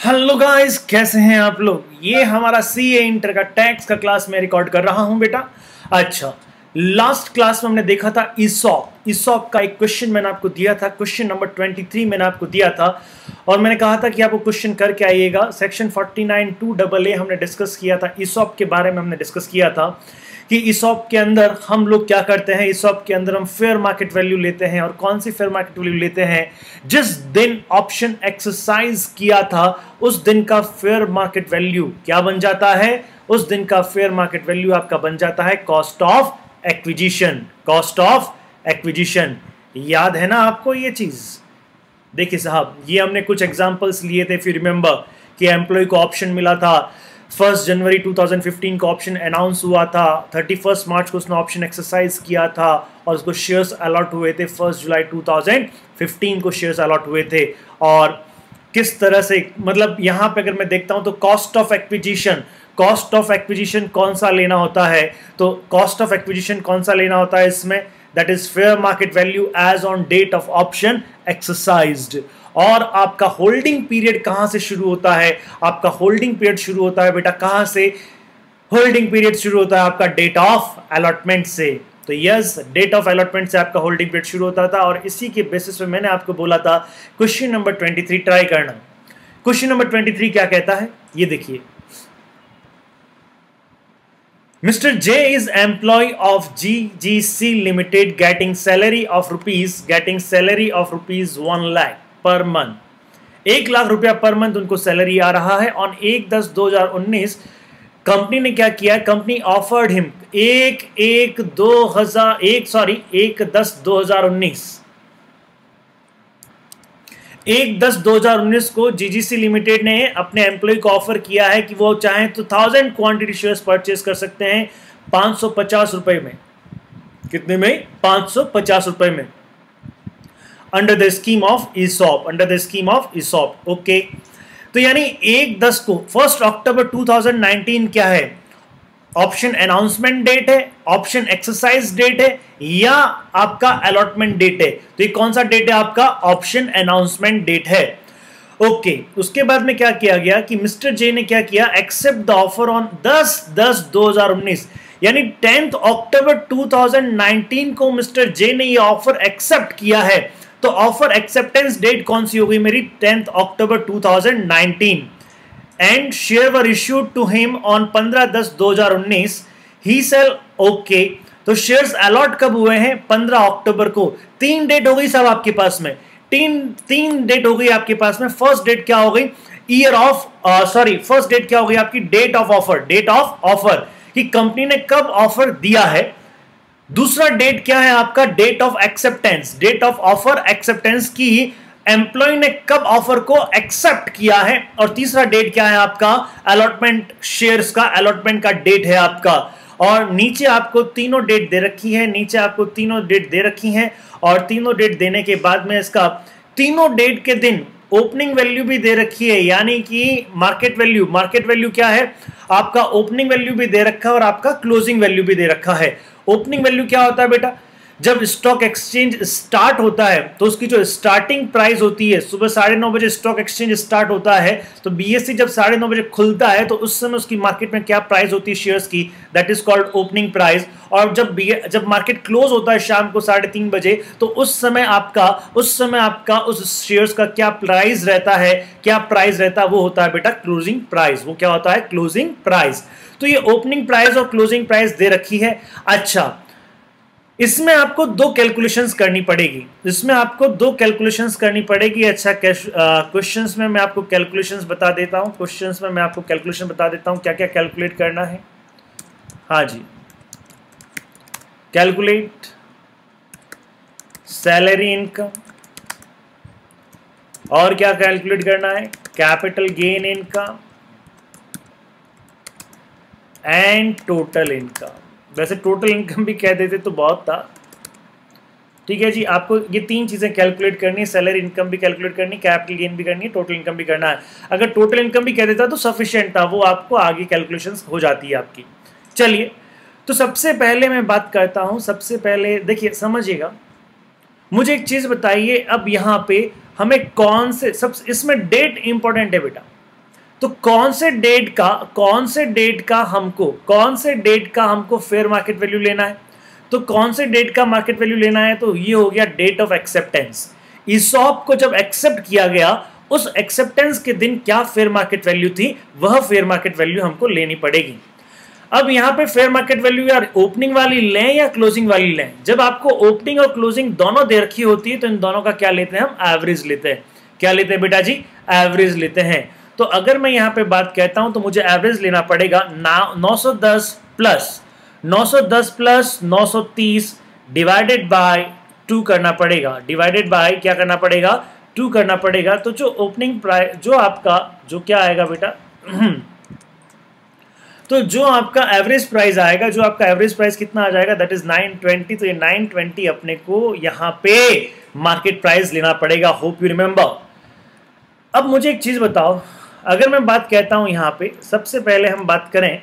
Hello guys, कैसे हैं आप लोग। ये हमारा सीए इंटर का टैक्स का क्लास मैं रिकॉर्ड कर रहा हूं बेटा। अच्छा, लास्ट क्लास में हमने देखा था ईसॉप का एक क्वेश्चन मैंने आपको दिया था। क्वेश्चन नंबर 23 मैंने आपको दिया था और मैंने कहा था कि आपको क्वेश्चन करके आइएगा। सेक्शन 49 2AA हमने डिस्कस किया था। ईसॉप के बारे में हमने डिस्कस किया था कि ईसॉप के अंदर हम लोग क्या करते हैं। ईसॉप के अंदर हम फेयर मार्केट वैल्यू लेते हैं। और कौन सी फेयर मार्केट वैल्यू लेते हैं? जिस दिन ऑप्शन एक्सरसाइज किया था उस दिन का फेयर मार्केट वैल्यू क्या बन जाता है? उस दिन का फेयर मार्केट वैल्यू आपका बन जाता है cost of acquisition. Cost of acquisition याद है ना आपको ये चीज? देखिए साहब, ये हमने कुछ एग्जांपल्स लिए थे। फिर रिमेंबर कि एम्प्लॉय को ऑप्शन मिला था 1 जनवरी 2015 को ऑप्शन अनाउंस हुआ था, 31 मार्च को उसने ऑप्शन एक्सरसाइज किया था और उसको शेयर्स अलॉट हुए थे। 1 जुलाई 2015 को शेयर्स अलॉट हुए थे। और किस तरह से, मतलब यहाँ पे अगर मैं देखता हूँ तो कॉस्ट ऑफ एक्विजिशन कौन सा लेना होता है? तो कॉस्ट ऑफ एक्विजिशन कौन सा लेना होता है इसमें? That is fair market value as on date of option exercised. और आपका होल्डिंग पीरियड कहां से शुरू होता है? आपका होल्डिंग पीरियड शुरू होता है बेटा कहां से? होल्डिंग पीरियड शुरू होता है आपका डेट ऑफ अलॉटमेंट से। तो यस, डेट ऑफ अलॉटमेंट से आपका होल्डिंग पीरियड शुरू होता था। और इसी के बेसिस पे मैंने आपको बोला था क्वेश्चन नंबर 23 ट्राई करना। क्वेश्चन नंबर 23 क्या कहता है ये देखिए। Mr. J is employee of GGC Limited getting salary of rupees 1 lakh per month। 1 lakh रुपया पर मंथ उनको सैलरी आ रहा है। ऑन 1/10/2019 कंपनी ने क्या किया? कंपनी ऑफर्ड हिम 1/10/2019 को जीजीसी लिमिटेड ने अपने एम्प्लॉय को ऑफर किया है कि वो चाहें तो 1000 क्वांटिटी शेयर्स परचेज कर सकते हैं 550 रुपए में। कितने में? 550 रुपए में। Under the scheme of ESOP. Okay, तो यानी 1/10 को 1 अक्टूबर 2019 क्या है? ऑप्शन अनाउंसमेंट डेट है, ऑप्शन एक्सरसाइज डेट है या आपका अलॉटमेंट डेट है? तो ये कौन सा डेट है आपका? ऑप्शन अनाउंसमेंट डेट है। ओके, उसके बाद में क्या किया गया कि मिस्टर जे ने क्या किया? एक्सेप्ट द ऑफर ऑन 10/10/2019, यानी 10 अक्टूबर 2019 को मिस्टर जे ने ये ऑफर एक्सेप्ट किया है। तो ऑफर एक्सेप्टेंस डेट कौन सी हो गई मेरी? 10 October 2019। And share were issued to him on 15/10/2019। He sell okay, तो शेयर्स अलॉट कब हुए हैं? 15 अक्टूबर को। 3 डेट हो गई साहब आपके पास में। तीन डेट हो गई आपके पास में। फर्स्ट डेट क्या हो गई? फर्स्ट डेट क्या हो गई आपकी? डेट ऑफ ऑफर कि कंपनी ने कब ऑफर दिया है। दूसरा डेट क्या है आपका? डेट ऑफ ऑफर एक्सेप्टेंस की एम्प्लॉय ने कब ऑफर को एक्सेप्ट किया है। और तीसरा डेट क्या है आपका? अलॉटमेंट शेयर्स का, अलॉटमेंट का डेट है आपका। और नीचे आपको तीनों डेट दे रखी है। और तीनों डेट देने के बाद में इसका तीनों डेट के दिन ओपनिंग वैल्यू भी दे रखी है, यानी कि मार्केट वैल्यू क्या है आपका? ओपनिंग वैल्यू भी दे रखा है और आपका क्लोजिंग वैल्यू भी दे रखा है। ओपनिंग वैल्यू क्या होता है बेटा? जब स्टॉक एक्सचेंज स्टार्ट होता है तो उसकी जो स्टार्टिंग प्राइस होती है, सुबह 9:30 बजे स्टॉक एक्सचेंज स्टार्ट होता है तो बीएससी जब 9:30 बजे खुलता है तो उस समय उसकी मार्केट में क्या प्राइस होती है शेयर्स की? That is called opening price. और जब मार्केट क्लोज होता है शाम को 3:30 बजे तो उस समय आपका उस शेयर्स का क्या प्राइस रहता है? वो होता है बेटा क्लोजिंग प्राइस। वो क्या होता है? Closing price. तो ये ओपनिंग प्राइस और क्लोजिंग प्राइस दे रखी है। अच्छा, इसमें आपको 2 कैलकुलेशंस करनी पड़ेगी। अच्छा, क्वेश्चंस में मैं आपको कैलकुलेशंस बता देता हूं। क्या क्या कैलकुलेट करना है। हाँ जी, कैलकुलेट सैलरी इनकम। और क्या कैलकुलेट करना है? Capital gain income and total income. वैसे टोटल इनकम भी कह देते तो बहुत था। ठीक है जी, आपको ये 3 चीजें कैलकुलेट करनी है। सैलरी इनकम भी कैलकुलेट करनी, कैपिटल गेन भी करनी है, टोटल इनकम भी करना है। अगर टोटल इनकम भी कह देता तो सफिशिएंट था, वो आपको आगे कैलकुलेशंस हो जाती है आपकी। चलिए, तो सबसे पहले मैं बात करता हूं। सबसे पहले देखिए, समझिएगा, मुझे एक चीज बताइए। अब यहाँ पे हमें कौन से सब, इसमें डेट इंपॉर्टेंट है बेटा। तो कौन से डेट का हमको फेयर मार्केट वैल्यू लेना है? तो कौन से डेट का मार्केट वैल्यू लेना है? तो ये हो गया डेट ऑफ एक्सेप्टेंस। ईसॉप को जब एक्सेप्ट किया गया, उस एक्सेप्टेंस के दिन क्या फेयर मार्केट वैल्यू थी, वह फेयर मार्केट वैल्यू हमको लेनी पड़ेगी। अब यहां पे फेयर मार्केट वैल्यू यार ओपनिंग वाली लें या क्लोजिंग वाली लें? जब आपको ओपनिंग और क्लोजिंग दोनों दे रखी होती है तो इन दोनों का क्या लेते हैं हम? एवरेज लेते हैं। क्या लेते हैं बेटा जी? एवरेज लेते हैं। तो अगर मैं यहां पे बात कहता हूं तो मुझे एवरेज लेना पड़ेगा 910 प्लस 930 डिवाइडेड बाय 2 करना पड़ेगा। डिवाइडेड बाय क्या करना पड़ेगा? 2 करना पड़ेगा। तो जो ओपनिंग प्राइस, जो आपका जो क्या आएगा बेटा तो जो आपका एवरेज प्राइस आएगा, जो आपका एवरेज प्राइस कितना आ जाएगा? That is 920। तो ये 920 अपने को यहां पे मार्केट प्राइस लेना पड़ेगा। Hope you remember. अब मुझे एक चीज बताओ, अगर मैं बात कहता हूं यहां पे, सबसे पहले हम बात करें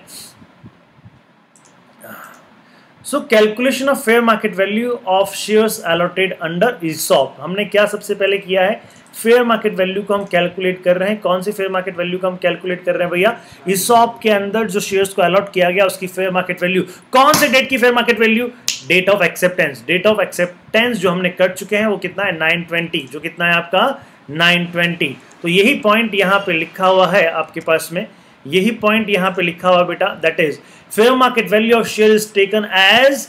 so calculation of fair market value of shares allotted under ESOP. हमने क्या सबसे पहले किया है? फेयर मार्केट वैल्यू को हम कैलकुलेट कर रहे हैं। कौन सी फेयर मार्केट वैल्यू को हम कैलकुलेट कर रहे हैं भैया? ईसॉप के अंदर जो शेयर्स को अलॉट किया गया उसकी फेयर मार्केट वैल्यू। कौन से डेट की fair market value? Date of acceptance. Date of acceptance जो हमने कर चुके हैं वो कितना है? 920। जो कितना है आपका? 920। तो यही पॉइंट यहां पे लिखा हुआ है आपके पास में, यही पॉइंट यहां पे लिखा हुआ बेटा, that is fair market value of share is taken as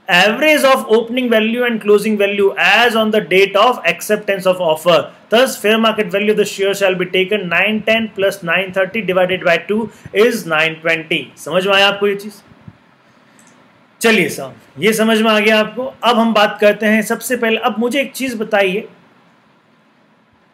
average of opening value and closing value as on the date of acceptance of offer. Thus fair market value of the share shall be taken 910 plus 930 divided by 2 is 920. समझ में आया आपको ये चीज? चलिए साहब, ये समझ में आ गया आपको। अब हम बात करते हैं सबसे पहले, अब मुझे एक चीज बताइए,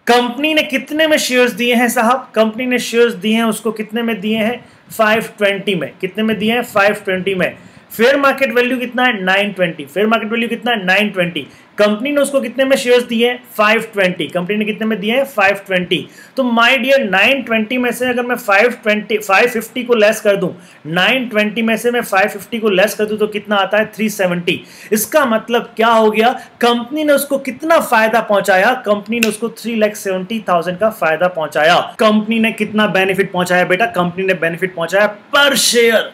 कंपनी ने कितने में शेयर्स दिए हैं साहब? कंपनी ने शेयर्स दिए हैं, उसको कितने में दिए हैं? 520 में। कितने में दिए हैं? 520 में। फेयर मार्केट वैल्यू कितना है? 920। फेयर मार्केट वैल्यू कितना है? 920। कंपनी ने उसको कितने में शेयर्स दिए हैं? 520। कंपनी ने कितने में दिए हैं? 520। तो माय डियर 920 में से अगर मैं 550 को लेस कर दूं, 920 में से मैं 550 को लेस कर दूं तो कितना आता है? 370। इसका मतलब क्या हो गया? कंपनी ने उसको कितना फायदा पहुंचाया? कंपनी ने उसको 3,70,000 का फायदा पहुंचाया। कंपनी ने कितना बेनिफिट पहुंचाया बेटा? कंपनी ने बेनिफिट पहुंचाया पर शेयर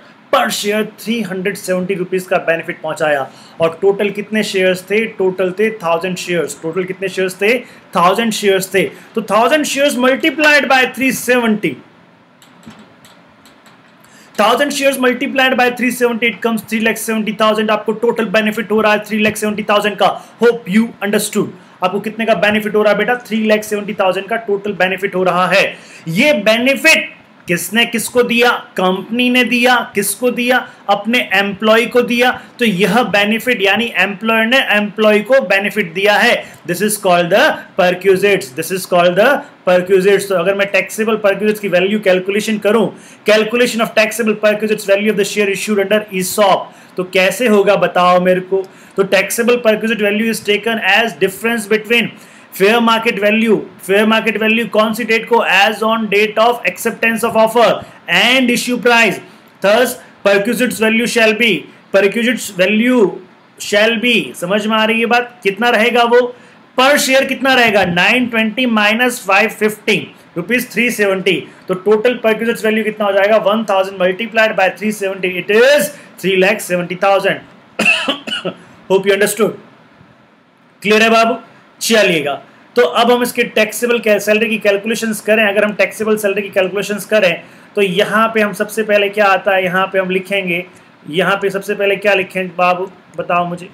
370 रुपीज का बेनिफिट पहुंचाया। और टोटल कितने शेयर्स थे? टोटल थे 1000 शेयर्स। टोटल कितने शेयर्स थे? 1000 शेयर्स थे। तो 1000 shares multiplied by 370, 1000 shares multiplied by 370, it comes 3,70,000। आपको टोटल बेनिफिट हो रहा है 3,70,000 का। Hope you understood. आपको कितने का बेनिफिट हो रहा है बेटा? 3,70,000 का टोटल बेनिफिट हो रहा है। ये बेनिफिट किसने किसको दिया? कंपनी ने दिया। किसको दिया? अपने एम्प्लॉय को दिया। तो यह बेनिफिट यानी एम्प्लॉयर ने एम्प्लॉय को बेनिफिट दिया है। This is called the perquisites. This is called the perquisites. तो अगर मैं टैक्सेबल परक्यूजिट्स की वैल्यू कैलकुलेशन करूं, calculation of taxable perquisites value of the share issued under ESOP, तो कैसे होगा बताओ मेरे को? तो taxable perquisite value is taken as difference between fair market value. Fair market value कौन सी डेट को? As on date of acceptance of offer and issue price. Thus perquisites value shall be, perquisites value shall be, समझ में आ रही है बात? कितना रहेगा वो? पर शेयर कितना रहेगा? 920 माइनस 550 रुपीज 370। तो टोटल परक्यूजिट्स वैल्यू कितना हो जाएगा? 1000 multiplied by 370, it is 3,70,000। Hope you understood. Clear है बाबू? चलिएगा, तो अब हम इसके टैक्सेबल सैलरी की कैलकुलेशंस करें। अगर हम टैक्सेबल सैलरी की कैलकुलेशंस करें तो यहाँ पे हम सबसे पहले क्या आता है? यहाँ पे हम लिखेंगे, यहाँ पे सबसे पहले क्या लिखेंगे बाबू बताओ मुझे?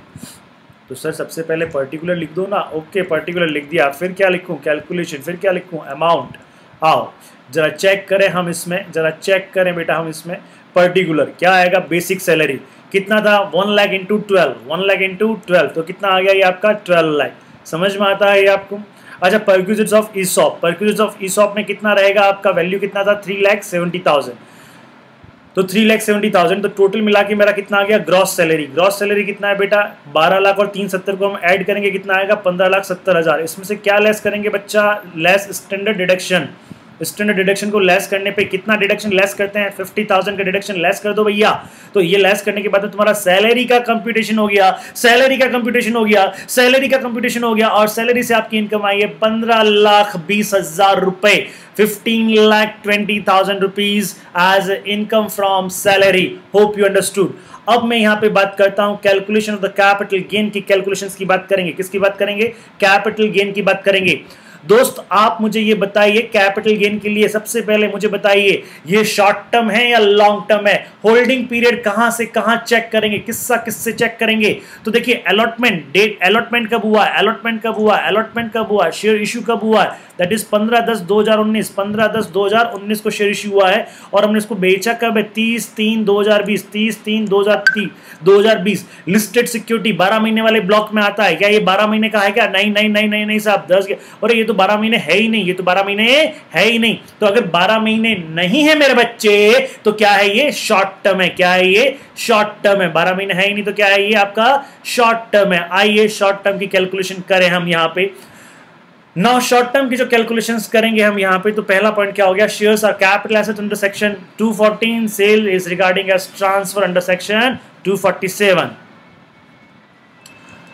तो सर सबसे पहले पर्टिकुलर लिख दो ना। ओके, पर्टिकुलर लिख दिया। फिर क्या लिखूँ? कैलकुलेशन। फिर क्या लिखूँ? अमाउंट। आओ जरा चेक करें हम इसमें, जरा चेक करें बेटा हम इसमें। पर्टिकुलर क्या आएगा? बेसिक सैलरी कितना था? 1 लाख इंटू 12, 1 लाख इंटू 12, तो कितना आ गया ये आपका? 12 लाख। समझ में आता है ये आपको? अच्छा, perquisites of ESOP, perquisites of ESOP में कितना रहेगा आपका? वैल्यू कितना था? 3,70,000। तो 3,70,000, तो टोटल मिला के मेरा कितना आ गया? Gross salary. ग्रॉस सैलरी कितना है बेटा? 12 लाख और 370 को हम ऐड करेंगे कितना आएगा? 15,70,000। इसमें से क्या लेस करेंगे बच्चा? Less standard deduction. Standard deduction को लेस करने पे कितना डिडक्शन लेस करते हैं, 50,000 का डिडक्शन लेस कर दो भैया। तो ये लेस करने के बाद तो तुम्हारा सैलरी का कंप्यूटेशन हो गया, सैलरी का कंप्यूटेशन हो गया, सैलरी का कंप्यूटेशन हो गया, और सैलरी से आपकी इनकम आई है 15,20,000 रुपए, 15,20,000 rupees as income from salary. Hope you understood. अब मैं यहां पे बात करता हूं calculation of the capital gain की, कैलकुलेशंस की बात करेंगे। किसकी बात करेंगे? कैपिटल गेन की बात करेंगे। दोस्त आप मुझे ये बताइए, कैपिटल गेन के लिए सबसे पहले मुझे बताइए ये शॉर्ट टर्म है या लॉन्ग टर्म है? होल्डिंग पीरियड कहां से कहां चेक करेंगे, किससे चेक करेंगे? तो देखिए अलॉटमेंट डेट, अलॉटमेंट कब हुआ, अलॉटमेंट कब हुआ, अलॉटमेंट कब हुआ, शेयर इशू कब हुआ है, दैट इज 15/10/2019, 15/10/2019 को शेयर इशू हुआ है, और हमने इसको बेचा कब है? 30/3/2020, 30/3/2020। लिस्टेड सिक्योरिटी 12 महीने वाले ब्लॉक में आता है क्या? ये 12 महीने का है क्या? नहीं नहीं नहीं नहीं नहीं साहब, 10, और ये तो 12 महीने है ही नहीं, ये तो 12 महीने है ही नहीं। तो अगर 12 महीने नहीं है मेरे बच्चे, तो क्या है? ये शॉर्ट टर्म है। क्या है? ये शॉर्ट टर्म है। 12 महीने है ही नहीं तो क्या है? ये आपका शॉर्ट टर्म है। आइए शॉर्ट टर्म की कैलकुलेशन करें हम यहां पे। नाउ शॉर्ट टर्म की जो कैलकुलेशंस करेंगे हम यहां पे, तो पहला पॉइंट क्या हो गया? Shares are capital asset under section 214, sale is regarding as transfer under section 247।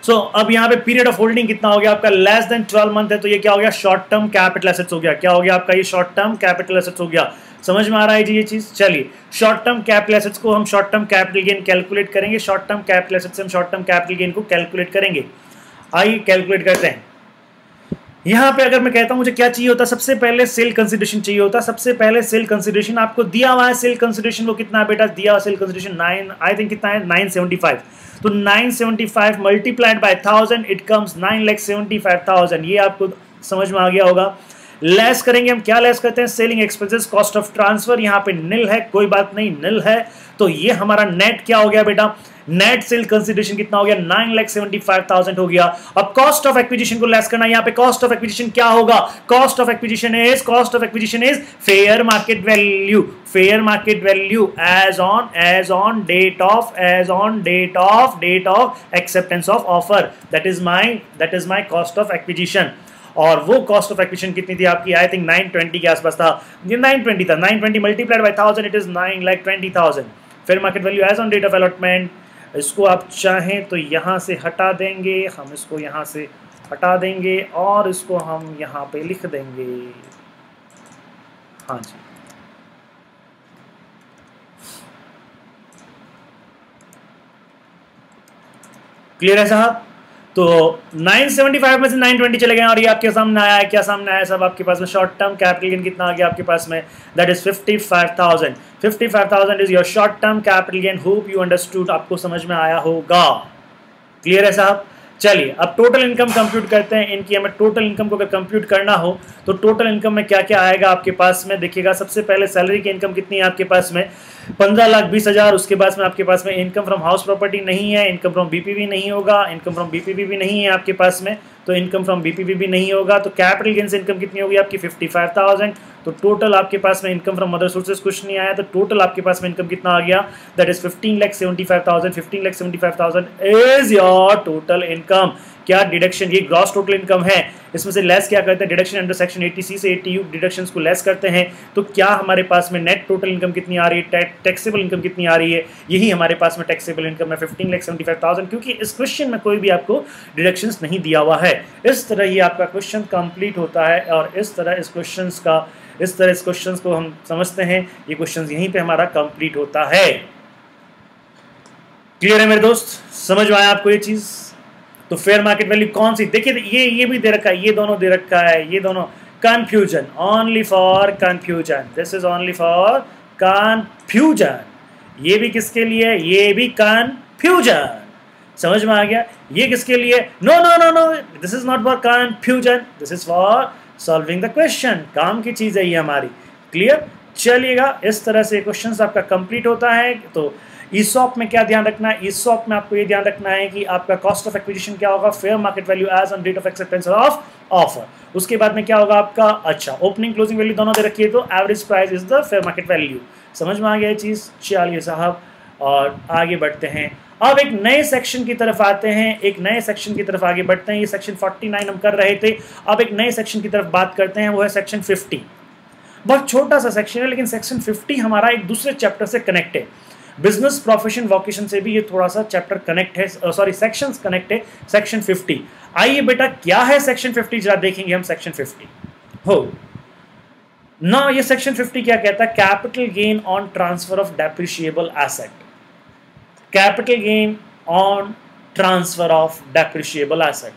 So अब यहां पे पीरियड ऑफ होल्डिंग कितना हो गया आपका? लेस देन 12 मंथ है, तो ये क्या हो गया? शॉर्ट टर्म कैपिटल एसेट्स हो गया। क्या हो गया आपका? ये शॉर्ट टर्म कैपिटल एसेट्स हो गया। समझ में आ रहा है जी ये चीज? चलिए शॉर्ट टर्म कैपिटल एसेट्स को हम short term capital gain calculate करेंगे। शॉर्ट टर्म कैपिटल एसेट्स से हम शॉर्ट टर्म कैपिटल गेन को कैलकुलेट करेंगे। आइए कैलकुलेट करते हैं। यहां पे अगर मैं कहता हूं मुझे क्या चाहिए होता, सबसे पहले सेल कंसिडरेशन चाहिए होता। सबसे पहले सेल कंसिडरेशन आपको दिया हुआ है। सेल कंसिडरेशन वो कितना है बेटा? दिया हुआ सेल कंसिडरेशन 9, आई थिंक कितना है? 975। तो 975 मल्टीप्लाइड बाय 1000 इट कम्स 9,75,000। ये आपको समझ में आ गया होगा। लेस करेंगे हम, क्या लेस करते हैं? Selling expenses, cost of transfer. यहां पे निल है, कोई बात नहीं, निल है। तो ये हमारा नेट क्या हो गया बेटा? नेट सेल कंसिडरेशन कितना हो गया? 9,75,000 हो गया। अब कॉस्ट ऑफ एक्विजिशन को लेस करना। यहां पे कॉस्ट ऑफ एक्विजिशन क्या होगा? Cost of acquisition is fair market value, fair market value as on date of acceptance of offer. That is my cost of acquisition. और वो कॉस्ट ऑफ एक्विजिशन कितनी थी आपकी? आई थिंक 920 के आसपास था। ये 920 था। 920 multiplied by 1000 it is 9,20,000। Fair market value as on date of allotment. इसको आप चाहें तो यहाँ से हटा देंगे, हम इसको यहाँ से हटा देंगे और इसको हम यहाँ पे लिख देंगे। हाँ जी, क्लियर है साहब? तो 975 में से 920 चले गए और ये आपके सामने आया है। क्या सामने आया सब आपके पास में? शॉर्ट टर्म कैपिटल गेन कितना आ गया आपके पास में? That is 55,000। 55,000 is your short term capital gain. Hope you understood, आपको समझ में आया होगा। क्लियर है साहब? चलिए अब टोटल इनकम कंप्यूट करते हैं इनकी। हमें टोटल इनकम को अगर कंप्यूट करना हो तो टोटल इनकम में क्या क्या आएगा आपके पास में? देखिएगा सबसे पहले सैलरी की इनकम कितनी है आपके पास में? 15,20,000। उसके बाद में आपके पास में इनकम फ्रॉम हाउस प्रॉपर्टी नहीं है, इनकम फ्रॉम बीपीवी नहीं होगा, इनकम फ्रॉम बीपीवी भी नहीं है आपके पास में, तो इनकम फ्रॉम बीपीवी भी नहीं होगा। तो कैपिटल गेन से इनकम कितनी होगी आपकी? 55,000। तो टोटल आपके पास में इनकम फ्रॉम अदर सोर्सेज कुछ नहीं आया, तो टोटल आपके पास में इनकम कितना आ गया? That is 15,75,000। 15,75,000 is your total income. क्या डिडक्शन, ये ग्रॉस टोटल इनकम है, इसमें से लेस क्या करते हैं? डिडक्शन अंडर सेक्शन 80C से 80U डिडक्शंस को लेस करते हैं। तो क्या हमारे पास में नेट टोटल इनकम कितनी आ रही है? टैक्सेबल इनकम कितनी आ रही है? यही हमारे पास में टैक्सेबल इनकम है 15,75,000, क्योंकि इस क्वेश्चन में कोई भी आपको डिडक्शंस नहीं दिया हुआ है। इस तरह ही आपका क्वेश्चन कंप्लीट होता है और इस तरह इस क्वेश्चन को हम समझते हैं। ये क्वेश्चन यहीं पे हमारा कंप्लीट होता है। क्लियर है मेरे दोस्त? समझ में आया आपको ये चीज? तो फेयर मार्केट वैल्यू कौन सी? देखिए ये भी दे रखा है, ये दोनों दे रखा है, ये दोनों confusion, only for confusion. This is only for confusion. ये भी किसके लिए? ये भी कंफ्यूजन। समझ में आ गया? ये किसके लिए? No no no no, this is not for confusion, this is for solving the question. काम की चीज है ये हमारी। क्लियर? चलिएगा, इस तरह से क्वेश्चंस आपका कंप्लीट होता है। तो ईसॉप में क्या ध्यान रखना है? ईसॉप में आपको ये ध्यान रखना है कि आपका कॉस्ट ऑफ एक्विजिशन क्या होगा? Fair market value as on date of acceptance of offer. उसके बाद में क्या होगा आपका? अच्छा, ओपनिंग क्लोजिंग वैल्यू दोनों दे रखी है, तो average price is the fair market value. समझ में आ गया ये चीज? चलिए साहब, और आगे बढ़ते हैं। अब एक नए सेक्शन की तरफ आते हैं, एक नए सेक्शन की तरफ आगे बढ़ते हैं। ये सेक्शन 49 हम कर रहे थे। अब एक नए सेक्शन की तरफ बात करते हैं, वो है सेक्शन 50। बहुत छोटा सा सेक्शन है, लेकिन सेक्शन 50 हमारा एक दूसरे चैप्टर से कनेक्ट है। बिजनेस प्रोफेशन वोकेशन से भी ये थोड़ा सा चैप्टर कनेक्ट है, सॉरी सेक्शंस कनेक्ट है। सेक्शन 50, आइए बेटा क्या है सेक्शन 50 जरा देखेंगे हम। सेक्शन 50 हो ना, ये सेक्शन 50 क्या कहता है? Capital gain on transfer of depreciable asset. Capital gain on transfer of depreciable asset.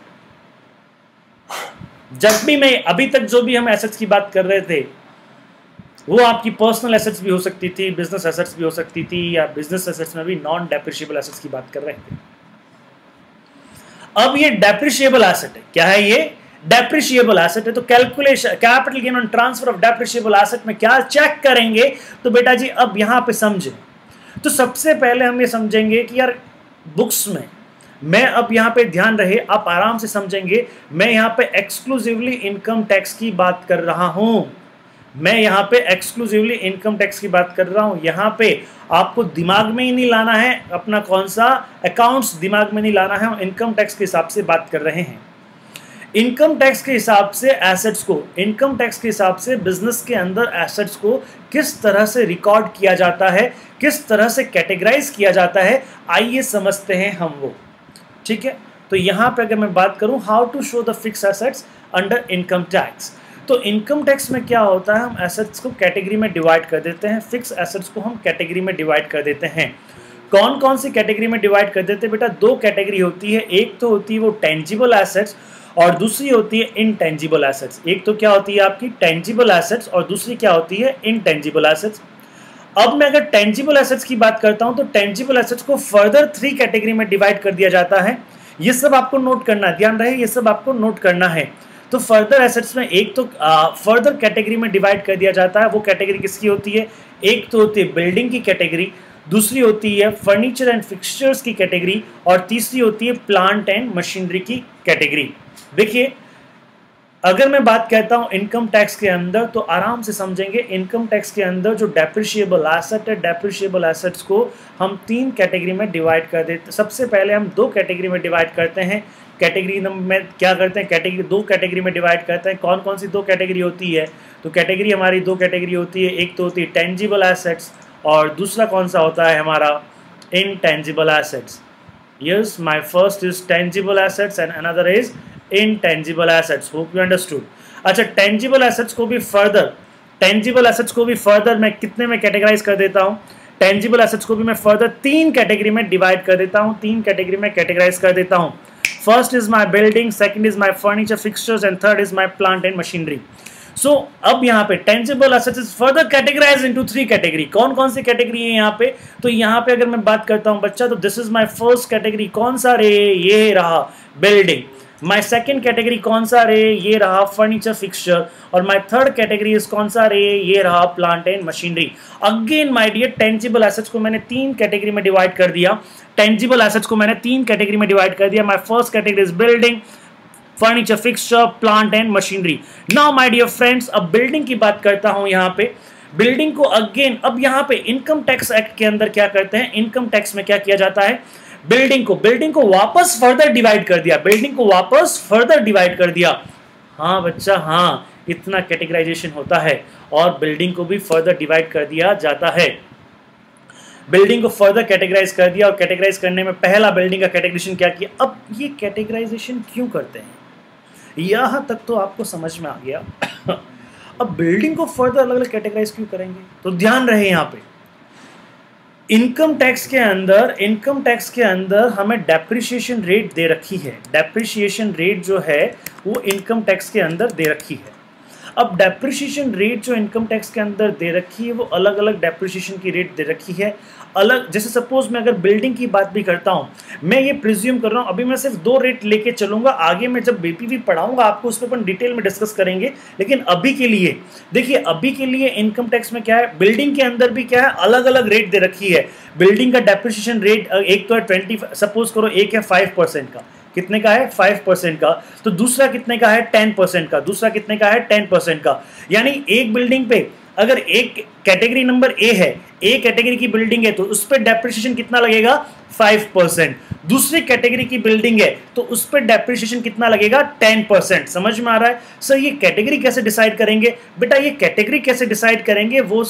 जब भी मैं अभी तक जो भी हम एसेट्स की बात कर रहे थे, वो आपकी पर्सनल एसेट्स भी हो सकती थी, बिजनेस एसेट्स भी हो सकती थी, या बिजनेस एसेट्स में भी नॉन डेप्रिशिएबल एसेट्स की बात कर रहे थे। अब ये डेप्रिशिएबल एसेट है। क्या है ये? डेप्रिशिएबल एसेट है। तो calculation capital gain on transfer of depreciable asset में क्या चेक करेंगे? तो बेटा जी अब यहां पे समझे, तो सबसे पहले हम ये समझेंगे कि यार बुक्स में, मैं अब यहां पे ध्यान रहे, आप आराम से समझेंगे, मैं यहां पे एक्सक्लूसिवली इनकम टैक्स की बात कर रहा हूं। मैं यहाँ पे एक्सक्लूसिवली इनकम टैक्स की बात कर रहा हूँ। यहाँ पे आपको दिमाग में ही नहीं लाना है अपना कौन सा अकाउंट्स, दिमाग में नहीं लाना है, हम इनकम टैक्स के हिसाब से बात कर रहे हैं। इनकम टैक्स के हिसाब से एसेट्स को, इनकम टैक्स के हिसाब से बिजनेस के अंदर एसेट्स को किस तरह से रिकॉर्ड किया जाता है, किस तरह से कैटेगराइज किया जाता है, आइए समझते हैं हम वो। ठीक है, तो यहाँ पे अगर मैं बात करूँ how to show the fix assets under income tax, तो इनकम टैक्स में क्या होता है, हम एसेट्स को कैटेगरी में डिवाइड कर देते हैं। फिक्स एसेट्स को हम कैटेगरी में डिवाइड कर देते हैं। कौन कौन सी कैटेगरी में डिवाइड कर देते हैं बेटा? दो कैटेगरी होती है, एक तो होती है वो टेंजिबल एसेट्स और दूसरी होती है इनटेंजिबल एसेट्स। एक तो क्या होती है आपकी टेंजिबल एसेट्स और दूसरी क्या होती है इनटेंजिबल एसेट्स। अब मैं अगर टेंजिबल एसेट्स की बात करता हूं तो टेंजिबल एसेट्स को फर्दर 3 कैटेगरी में डिवाइड कर दिया जाता है। ये सब आपको नोट करना है, ध्यान रहे, ये सब आपको नोट करना है। तो फर्दर एसेट्स में एक तो फर्दर कैटेगरी में डिवाइड कर दिया जाता है। वो कैटेगरी किसकी होती है? एक तो होती है बिल्डिंग की कैटेगरी, दूसरी होती है फर्नीचर एंड फिक्सचर्स की कैटेगरी और तीसरी होती है प्लांट एंड मशीनरी की कैटेगरी। देखिए, अगर मैं बात कहता हूं इनकम टैक्स के अंदर तो आराम से समझेंगे। इनकम टैक्स के अंदर जो डेप्रिशिएबल एसेट है, डेप्रिशिएबल एसेट्स को हम 3 कैटेगरी में डिवाइड कर देते हैं। सबसे पहले हम 2 कैटेगरी में डिवाइड करते हैं। कैटेगरी में क्या करते हैं? कैटेगरी 2 कैटेगरी में डिवाइड करते हैं। कौन कौन सी 2 कैटेगरी होती है? तो कैटेगरी हमारी 2 कैटेगरी होती है। एक तो होती है टेंजिबल एसेट्स और दूसरा कौन सा होता है हमारा? Intangible assets. Yes, my first is tangible assets and another is intangible assets. Hope you understood. अच्छा, टेंजिबल एसेट्स को भी फर्दर मैं कितने में कैटेगराइज कर देता हूँ? टेंजिबल एसेट्स को भी मैं फर्दर 3 कैटेगरी में डिवाइड कर देता हूँ, 3 कैटेगरी में कैटेगराइज कर देता हूँ। First is my building, second is my furniture fixtures and third is my plant and machinery. So अब यहाँ पे tangible assets is further categorise into 3 category. कौन कौन सी कैटेगरी है यहाँ पे? तो यहाँ पे अगर मैं बात करता हूँ बच्चा, तो this is my first category, कौन सा रे? ये रहा बिल्डिंग। माई सेकेंड कैटेगरी कौन सा रे? ये रहा फर्नीचर फिक्सचर। और माई थर्ड कैटेगरी इज कौन सा रे? ये रहा plant and machinery. Again my dear, tangible assets को मैंने 3 कैटेगरी में डिवाइड कर दिया। टेंजिबल एसेट्स को मैंने 3 कैटेगरी में डिवाइड कर दिया। My first category is building, furniture fixture, plant and machinery. Now my dear friends, अब बिल्डिंग की बात करता हूं। यहाँ पे बिल्डिंग को अगेन, अब यहाँ पे इनकम टैक्स एक्ट के अंदर क्या करते हैं? इनकम टैक्स में क्या किया जाता है? बिल्डिंग को वापस फर्दर डिवाइड कर दिया। बिल्डिंग को वापस फर्दर डिवाइड कर दिया। हाँ बच्चा, हाँ, इतना कैटेगराइजेशन होता है और बिल्डिंग को भी फर्दर डिवाइड कर दिया जाता है। बिल्डिंग को फर्दर कैटेगराइज कर दिया और कैटेगराइज करने में पहला बिल्डिंग का कैटेगराइजेशन क्या किया। अब ये कैटेगराइजेशन क्यों करते हैं, यहां तक तो आपको समझ में आ गया। अब बिल्डिंग को फर्दर अलग अलग कैटेगराइज क्यों करेंगे? तो ध्यान रहे, यहां पे इनकम टैक्स के अंदर हमें डेप्रिसिएशन रेट दे रखी है। डेप्रिसिएशन रेट जो है वो इनकम टैक्स के अंदर दे रखी है। अब डेप्रिसिएशन रेट जो इनकम टैक्स के अंदर दे रखी है वो अलग अलग डेप्रिसिएशन की रेट दे रखी है अलग। जैसे सपोज मैं अगर बिल्डिंग की बात भी करता हूं, मैं ये प्रिज्यूम कर रहा हूं, अभी मैं सिर्फ 2 रेट लेके चलूंगा, आगे मैं जब बीपीवी पढ़ाऊंगा आपको उस पर अपन डिटेल में डिस्कस करेंगे। लेकिन अभी के लिए देखिए, अभी के लिए इनकम टैक्स में क्या है, बिल्डिंग के अंदर भी क्या है, अलग अलग रेट दे रखी है। बिल्डिंग का डेप्रिसिएशन रेट एक तो है 20, सपोज करो एक है 5% का, कितने का है 5% का, तो दूसरा कितने का है 10% का, दूसरा कितने का है 10% का। यानी एक बिल्डिंग पे अगर एक कैटेगरी नंबर ए है, ए कैटेगरी की बिल्डिंग है, तो उस पर डेप्रिसिएशन कितना लगेगा 5%। दूसरी कैटेगरी की बिल्डिंग है तो उस पर डेप्रिसिएशन कितना लगेगा 10%। समझ में आ रहा है? सर ये कैटेगरी कैसे डिसाइड करेंगे? बेटा ये कैटेगरी कैसे डिसाइड करेंगे, वो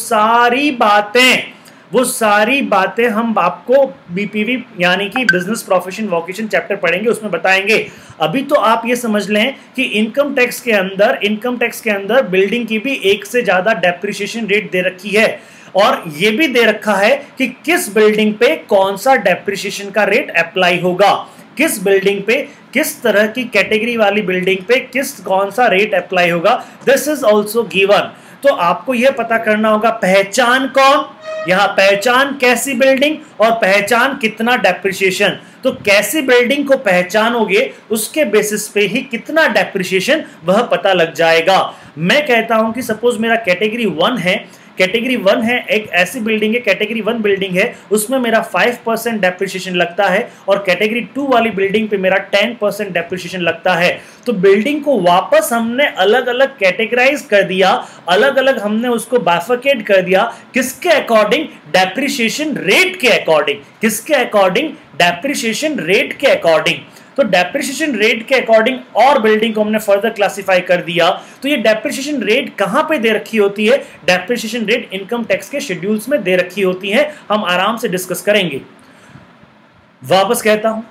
सारी बातें हम आपको बीपीवी यानी कि बिजनेस प्रोफेशन वोकेशन चैप्टर पढ़ेंगे, उसमें बताएंगे। अभी तो आप ये समझ लें कि इनकम टैक्स के अंदर बिल्डिंग की भी एक से ज्यादा डेप्रिसिएशन रेट दे रखी है, और ये भी दे रखा है कि किस बिल्डिंग पे कौन सा डेप्रिसिएशन का रेट अप्लाई होगा, किस बिल्डिंग पे, किस तरह की कैटेगरी वाली बिल्डिंग पे कौन सा रेट अप्लाई होगा। This is also given. तो आपको यह पता करना होगा पहचान कौन, यहां पहचान कैसी बिल्डिंग और पहचान कितना डेप्रिसिएशन। तो कैसी बिल्डिंग को पहचानोगे उसके बेसिस पे ही कितना डेप्रिसिएशन वह पता लग जाएगा। मैं कहता हूं कि सपोज मेरा कैटेगरी 1 है, एक ऐसी बिल्डिंग है, कैटेगरी 1 बिल्डिंग है, उसमें मेरा 5% डेप्रिसिएशन लगता है, और कैटेगरी 2 वाली बिल्डिंग पे मेरा 10% डेप्रिसिएशन लगता है। तो बिल्डिंग को वापस हमने अलग अलग कैटेगराइज कर दिया, अलग अलग हमने उसको बाइफरकेट कर दिया, किसके अकॉर्डिंग? डेप्रिसिएशन रेट के अकॉर्डिंग। किसके अकॉर्डिंग? डेप्रिसिएशन रेट के अकॉर्डिंग। तो डेप्रिसिएशन रेट के अकॉर्डिंग और बिल्डिंग को हमने फर्दर क्लासिफाई कर दिया। तो ये डेप्रिसिएशन रेट कहां पे दे रखी होती है? डेप्रिसिएशन रेट इनकम टैक्स के शेड्यूल्स में दे रखी होती है, हम आराम से डिस्कस करेंगे। वापस कहता हूं,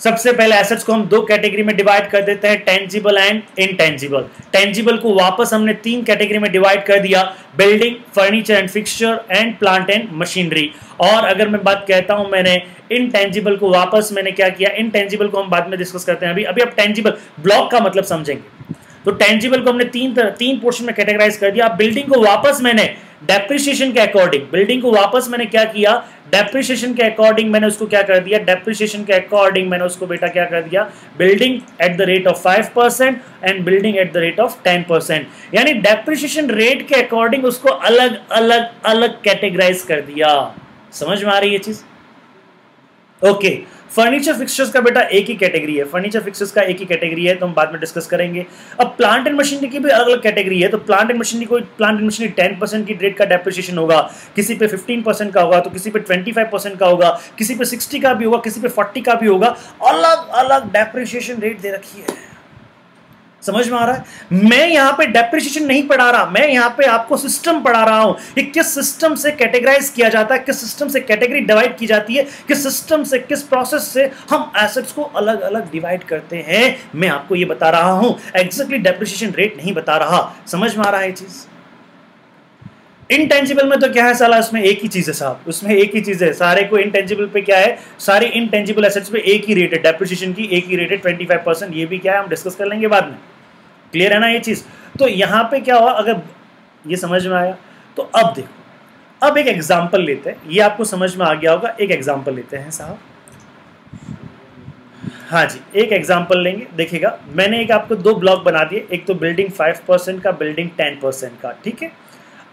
सबसे पहले एसेट्स को हम दो कैटेगरी में डिवाइड कर देते हैं, टेंजिबल एंड इनटेंजिबल। टेंजिबल को वापस हमने 3 कैटेगरी में डिवाइड कर दिया, building, furniture and fixture and plant and machinery. और अगर मैं बात कहता हूं मैंने इनटेंजिबल को वापस मैंने क्या किया, इनटेंजिबल को हम बाद में डिस्कस करते हैं, अभी आप टेंजिबल ब्लॉक का मतलब समझेंगे। तो टेंजिबल को हमने तीन पोर्शन में कैटेगराइज कर दिया। बिल्डिंग को वापस मैंने डेप्रिसिएशन के अकॉर्डिंग, बिल्डिंग को वापस मैंने क्या किया, डेप्रिसिएशन के अकॉर्डिंग मैंने उसको क्या कर दिया, डेप्रिसिएशन के अकॉर्डिंग मैंने उसको बेटा क्या कर दिया, building at the rate of 5% and building at the rate of 10%। यानी डेप्रिसिएशन रेट के अकॉर्डिंग उसको अलग अलग अलग कैटेगराइज कर दिया। समझ में आ रही है चीज? ओके। फर्नीचर फिक्सचर्स का बेटा एक ही कैटेगरी है, फर्नीचर फिक्सचर्स का एक ही कैटेगरी है, तो हम बाद में डिस्कस करेंगे। अब प्लांट एंड मशीनरी की भी अलग अलग कैटेगरी है। तो प्लांट एंड मशीनरी 10% की रेट का डेप्रिसिएशन होगा, किसी पे 15% का होगा, तो किसी पे 25% का होगा, किसी पे 60 का भी होगा, किसी पे 40 का भी होगा। अलग अलग डेप्रिसिएशन रेट दे रखी है। समझ में आ रहा है? मैं यहां पे डेप्रिसिएशन नहीं पढ़ा रहा, मैं यहां पे आपको सिस्टम पढ़ा रहा हूं कि किस सिस्टम से कैटेगराइज किया जाता है, किस सिस्टम से कैटेगरी डिवाइड की जाती है, किस सिस्टम से, किस प्रोसेस से हम एसेट्स को अलग अलग डिवाइड करते हैं। मैं आपको ये बता रहा हूं, एग्जैक्टली डेप्रिसिएशन रेट नहीं बता रहा। समझ में आ रहा है चीज? इनटेंजिबल में तो क्या है साला, उसमें एक ही चीज है साहब, उसमें एक ही चीज है। सारे को इनटेंजिबल पे क्या है, सारे इनटेंजिबल एसेट्स पे एक ही रेट है, डेप्रिसिएशन की एक ही रेट है 25%। ये भी क्या है हम डिस्कस कर लेंगे बाद में। क्लियर है ना ये चीज? तो यहां पे क्या हुआ, अगर ये समझ में आया तो अब देखो, अब एक एग्जांपल लेते हैं, ये आपको समझ में आ गया होगा। एक एग्जांपल लेते हैं साहब, हाँ जी, एक एग्जांपल लेंगे। देखिएगा, मैंने एक आपको 2 ब्लॉक बना दिए, एक तो बिल्डिंग 5% का, बिल्डिंग 10% का, ठीक है।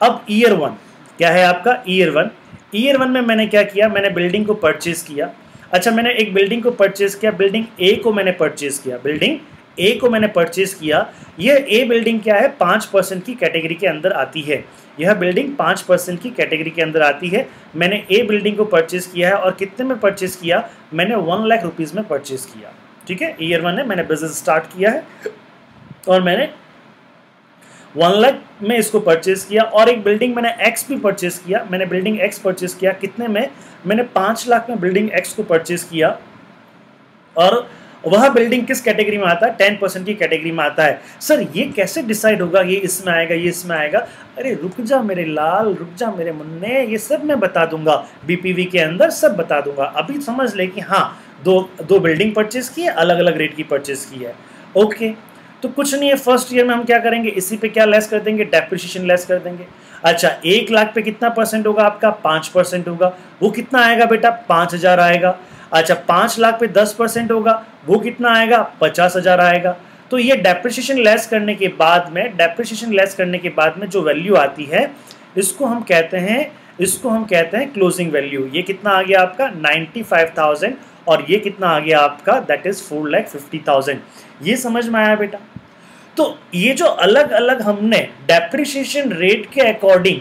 अब ईयर 1 क्या है आपका, ईयर 1 में मैंने क्या किया, मैंने बिल्डिंग को परचेज किया। अच्छा, मैंने एक बिल्डिंग को परचेज किया, बिल्डिंग ए को मैंने परचेज किया, बिल्डिंग ए को मैंने परचेज किया। यह ए बिल्डिंग क्या है, 5% की कैटेगरी के अंदर आती है। यह बिल्डिंग 5% की कैटेगरी के अंदर आती है। मैंने ए बिल्डिंग को परचेज किया है, और कितने में परचेज किया, मैंने 1 लाख रुपीज़ में परचेज किया, ठीक है। ईयर 1 है, मैंने बिजनेस स्टार्ट किया है और मैंने 1 लाख में इसको परचेज किया। और एक बिल्डिंग मैंने एक्स भी परचेज किया, मैंने बिल्डिंग एक्स परचेज किया, कितने में, मैंने 5 लाख में बिल्डिंग एक्स को परचेज किया। और वह बिल्डिंग किस कैटेगरी में आता है, 10% की कैटेगरी में आता है। सर ये कैसे डिसाइड होगा, ये इसमें आएगा, ये इसमें आएगा? अरे रुक जा मेरे लाल, रुक जा मेरे मुन्ने, ये सब मैं बता दूंगा, बीपीवी के अंदर सब बता दूंगा। अभी समझ ले कि हाँ, दो बिल्डिंग परचेज की है, अलग अलग रेट की परचेज की है। ओके, तो कुछ नहीं है, फर्स्ट ईयर में हम क्या करेंगे, इसी पे क्या लेस कर देंगे, डेप्रिसिएशन लेस कर देंगे। अच्छा, 1 लाख पे कितना परसेंट होगा आपका, 5% होगा। वो कितना आएगा बेटा, 5000 आएगा। अच्छा, 5 लाख पे 10% होगा, वो कितना आएगा, 50,000 आएगा। तो ये डेप्रिसिएशन लेस करने के बाद में जो वैल्यू आती है, इसको हम कहते हैं क्लोजिंग वैल्यू। ये कितना आ गया आपका, 95,000, और ये कितना आ गया आपका, दैट इज 4,50,000। ये समझ में आया बेटा? तो ये जो अलग अलग हमने डेप्रिसिएशन रेट के according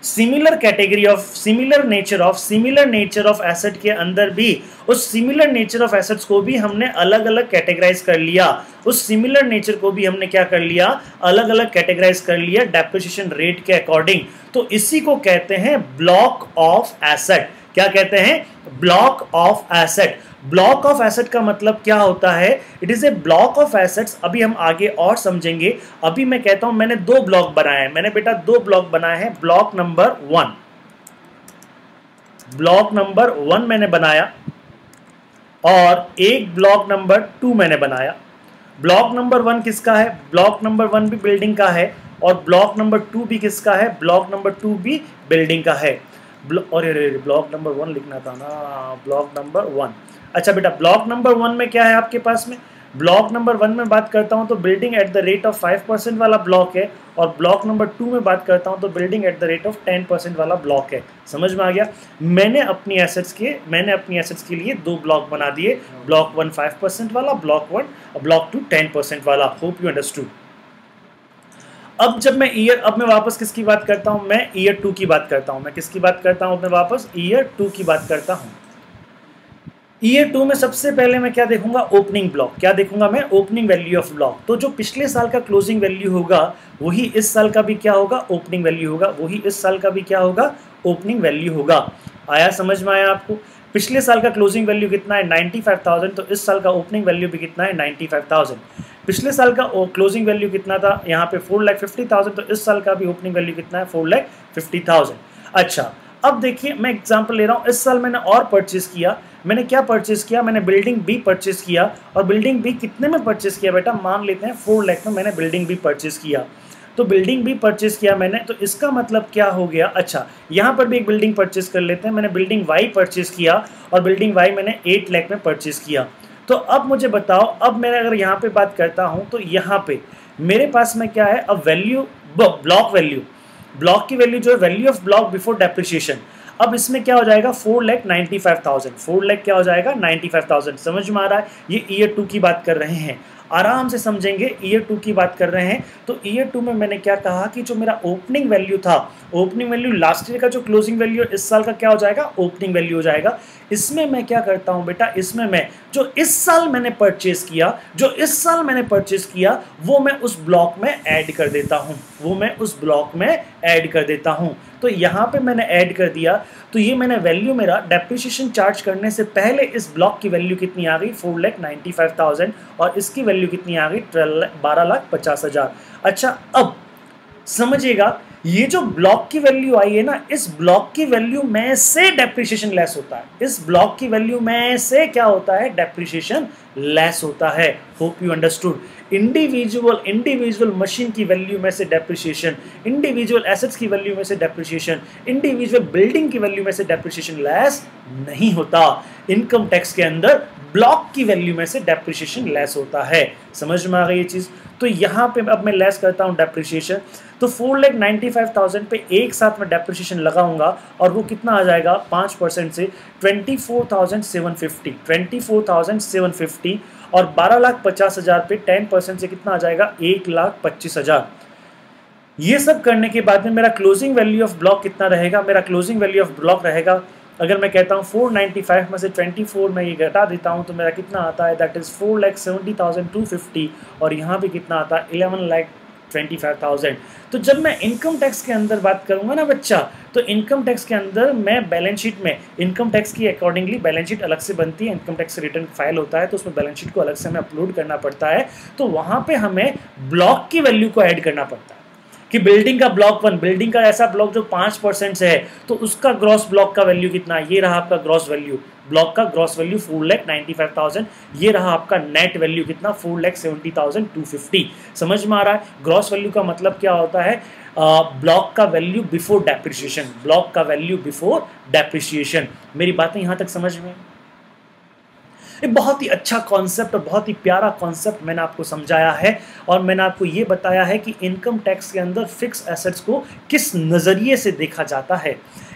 similar category of similar nature of asset के अंदर भी उस सिमिलर नेचर ऑफ एसेट्स को भी हमने अलग अलग कैटेगराइज कर लिया, उस सिमिलर नेचर को भी हमने क्या कर लिया, अलग अलग कैटेगराइज कर लिया डेप्रिसिएशन रेट के अकॉर्डिंग। तो इसी को कहते हैं ब्लॉक ऑफ एसेट। क्या कहते हैं? Block of asset. Block of asset का मतलब क्या होता है? It is a block of assets. अभी हम आगे और समझेंगे। अभी मैं कहता हूं मैंने 2 ब्लॉक बनाए हैं, मैंने बेटा 2 ब्लॉक बनाए हैं। ब्लॉक नंबर 1 मैंने बनाया और एक ब्लॉक नंबर 2 मैंने बनाया। ब्लॉक नंबर 1 किसका है? ब्लॉक नंबर 1 भी बिल्डिंग का है और ब्लॉक नंबर 2 भी किसका है? ब्लॉक नंबर 2 भी बिल्डिंग का है। और ब्लॉक नंबर 1 लिखना था ना, ब्लॉक नंबर 1। अच्छा बेटा, ब्लॉक नंबर 1 में क्या है आपके पास में? ब्लॉक नंबर 1 में बात करता हूं तो building at the rate of 5% वाला ब्लॉक है और ब्लॉक नंबर 2 में बात करता हूं तो building at the rate of 10% वाला ब्लॉक है। समझ में आ गया? मैंने अपनी एसेट्स के लिए 2 ब्लॉक बना दिए, ब्लॉक 1 5% वाला, ब्लॉक 2 10% वाला। Hope you understood. अब मैं वापस किसकी बात करता हूं? मैं ईयर 2 की बात करता हूं। मैं किसकी बात करता हूं? मैं वापस ईयर 2 की बात करता हूं। ईयर 2 में सबसे पहले मैं क्या देखूंगा? Opening block. क्या देखूंगा मैं? Opening value of block. तो जो पिछले साल का क्लोजिंग वैल्यू होगा वही इस साल का भी क्या होगा? ओपनिंग वैल्यू होगा। वही इस साल का भी क्या होगा? ओपनिंग वैल्यू होगा। आया समझ में? आया आपको? पिछले साल का क्लोजिंग वैल्यू कितना है? 95,000। तो इस साल का ओपनिंग वैल्यू भी कितना है? 95,000। पिछले साल का क्लोजिंग वैल्यू कितना था? यहाँ पे 4,50,000। तो इस साल का भी ओपनिंग वैल्यू कितना है? 4,50,000। अच्छा, अब देखिए मैं एग्जांपल ले रहा हूँ। इस साल मैंने और परचेज किया। मैंने क्या परचेज किया? मैंने बिल्डिंग बी परचेज किया। और बिल्डिंग बी कितने में परचेज किया बेटा? मान लेते हैं 4 लाख में मैंने बिल्डिंग बी परचेज किया। तो बिल्डिंग बी परचेज किया मैंने, तो इसका मतलब क्या हो गया? अच्छा, यहाँ पर भी एक बिल्डिंग परचेज कर लेते हैं। मैंने बिल्डिंग वाई परचेज किया और बिल्डिंग वाई मैंने 8 लाख में परचेज किया। तो अब मुझे बताओ, अब मैं अगर यहाँ पे बात करता हूँ तो यहाँ पे मेरे पास में क्या है? अब वैल्यू, ब्लॉक की वैल्यू जो है, value of block before depreciation. अब इसमें क्या हो जाएगा? 4,95,000। 4 लाख क्या हो जाएगा? 95,000। समझ में आ रहा है? ये ईयर 2 की बात कर रहे हैं, आराम से समझेंगे। ईयर 2 की बात कर रहे हैं। तो ईयर 2 में मैंने क्या कहा कि जो मेरा ओपनिंग वैल्यू था, ओपनिंग वैल्यू लास्ट ईयर का जो क्लोजिंग वैल्यू है, इस साल का क्या हो जाएगा? ओपनिंग वैल्यू हो जाएगा। इसमें मैं क्या करता हूं बेटा? इसमें मैं जो इस साल मैंने परचेज किया वो मैं उस ब्लॉक में ऐड कर देता हूं। तो यहां पे मैंने ऐड कर दिया। तो ये मैंने वैल्यू, मेरा डेप्रिसिएशन चार्ज करने से पहले इस ब्लॉक की वैल्यू कितनी आ गई? 4,95,000 और इसकी वैल्यू कितनी आ गई? 12,50,000। अच्छा, अब समझिएगा, ये जो ब्लॉक की वैल्यू आई है ना, इस ब्लॉक की वैल्यू में से डेप्रिसिएशन लेस होता है। इस ब्लॉक की वैल्यू में से क्या होता है? डेप्रिसिएशन लेस होता है। Hope you understood. Individual machine की वैल्यू में से डेप्रिसिएशन, इंडिविजुअल एसेट्स की वैल्यू में से डेप्रिसिएशन, इंडिविजुअल बिल्डिंग की वैल्यू में से डेप्रिसिएशन लेस नहीं होता। इनकम टैक्स के अंदर ब्लॉक की वैल्यू में से डेप्रिसिएशन लेस होता है। समझ में आ गई ये चीज़? तो यहाँ पे अब मैं लेस करता हूँ डेप्रिसिएशन। तो 4,95,000 पे एक साथ में डेप्रिसिएशन लगाऊंगा और वो कितना आ जाएगा? 5% से 24,750 और 12,50,000 पे 10% से कितना आ जाएगा? 1,25,000। ये सब करने के बाद में मेरा क्लोजिंग वैल्यू ऑफ ब्लॉक कितना रहेगा? मेरा क्लोजिंग वैल्यू ऑफ ब्लॉक रहेगा, अगर मैं कहता हूँ 495 में से 24 में ये घटा देता हूँ तो मेरा कितना आता है? दैट इज़ 4,70,250 और यहाँ भी कितना आता है? 11,25,000। तो जब मैं इनकम टैक्स के अंदर बात करूँगा ना बच्चा, तो इनकम टैक्स के अंदर मैं बैलेंस शीट में इनकम टैक्स की अकॉर्डिंगली बैलेंस शीट अलग से बनती है। इनकम टैक्स रिटर्न फाइल होता है तो उसमें बैलेंस शीट को अलग से हमें अपलोड करना पड़ता है। तो वहाँ पे हमें ब्लॉक की वैल्यू को ऐड करना पड़ता है कि बिल्डिंग का ब्लॉक 1, बिल्डिंग का ऐसा ब्लॉक जो 5% से है, तो उसका ग्रॉस ब्लॉक का वैल्यू कितना? ये रहा आपका ग्रॉस वैल्यू, ब्लॉक का ग्रॉस वैल्यू 4,95,000। ये रहा आपका नेट वैल्यू कितना? 4,70,250। समझ में आ रहा है? ग्रॉस वैल्यू का मतलब क्या होता है? ब्लॉक का वैल्यू बिफोर डेप्रिसिएशन, ब्लॉक का वैल्यू बिफोर डेप्रिसिएशन। मेरी बातें यहाँ तक समझ में? एक बहुत ही अच्छा कॉन्सेप्ट और बहुत ही प्यारा कॉन्सेप्ट मैंने आपको समझाया है और मैंने आपको ये बताया है कि इनकम टैक्स के अंदर फिक्स एसेट्स को किस नज़रिए से देखा जाता है।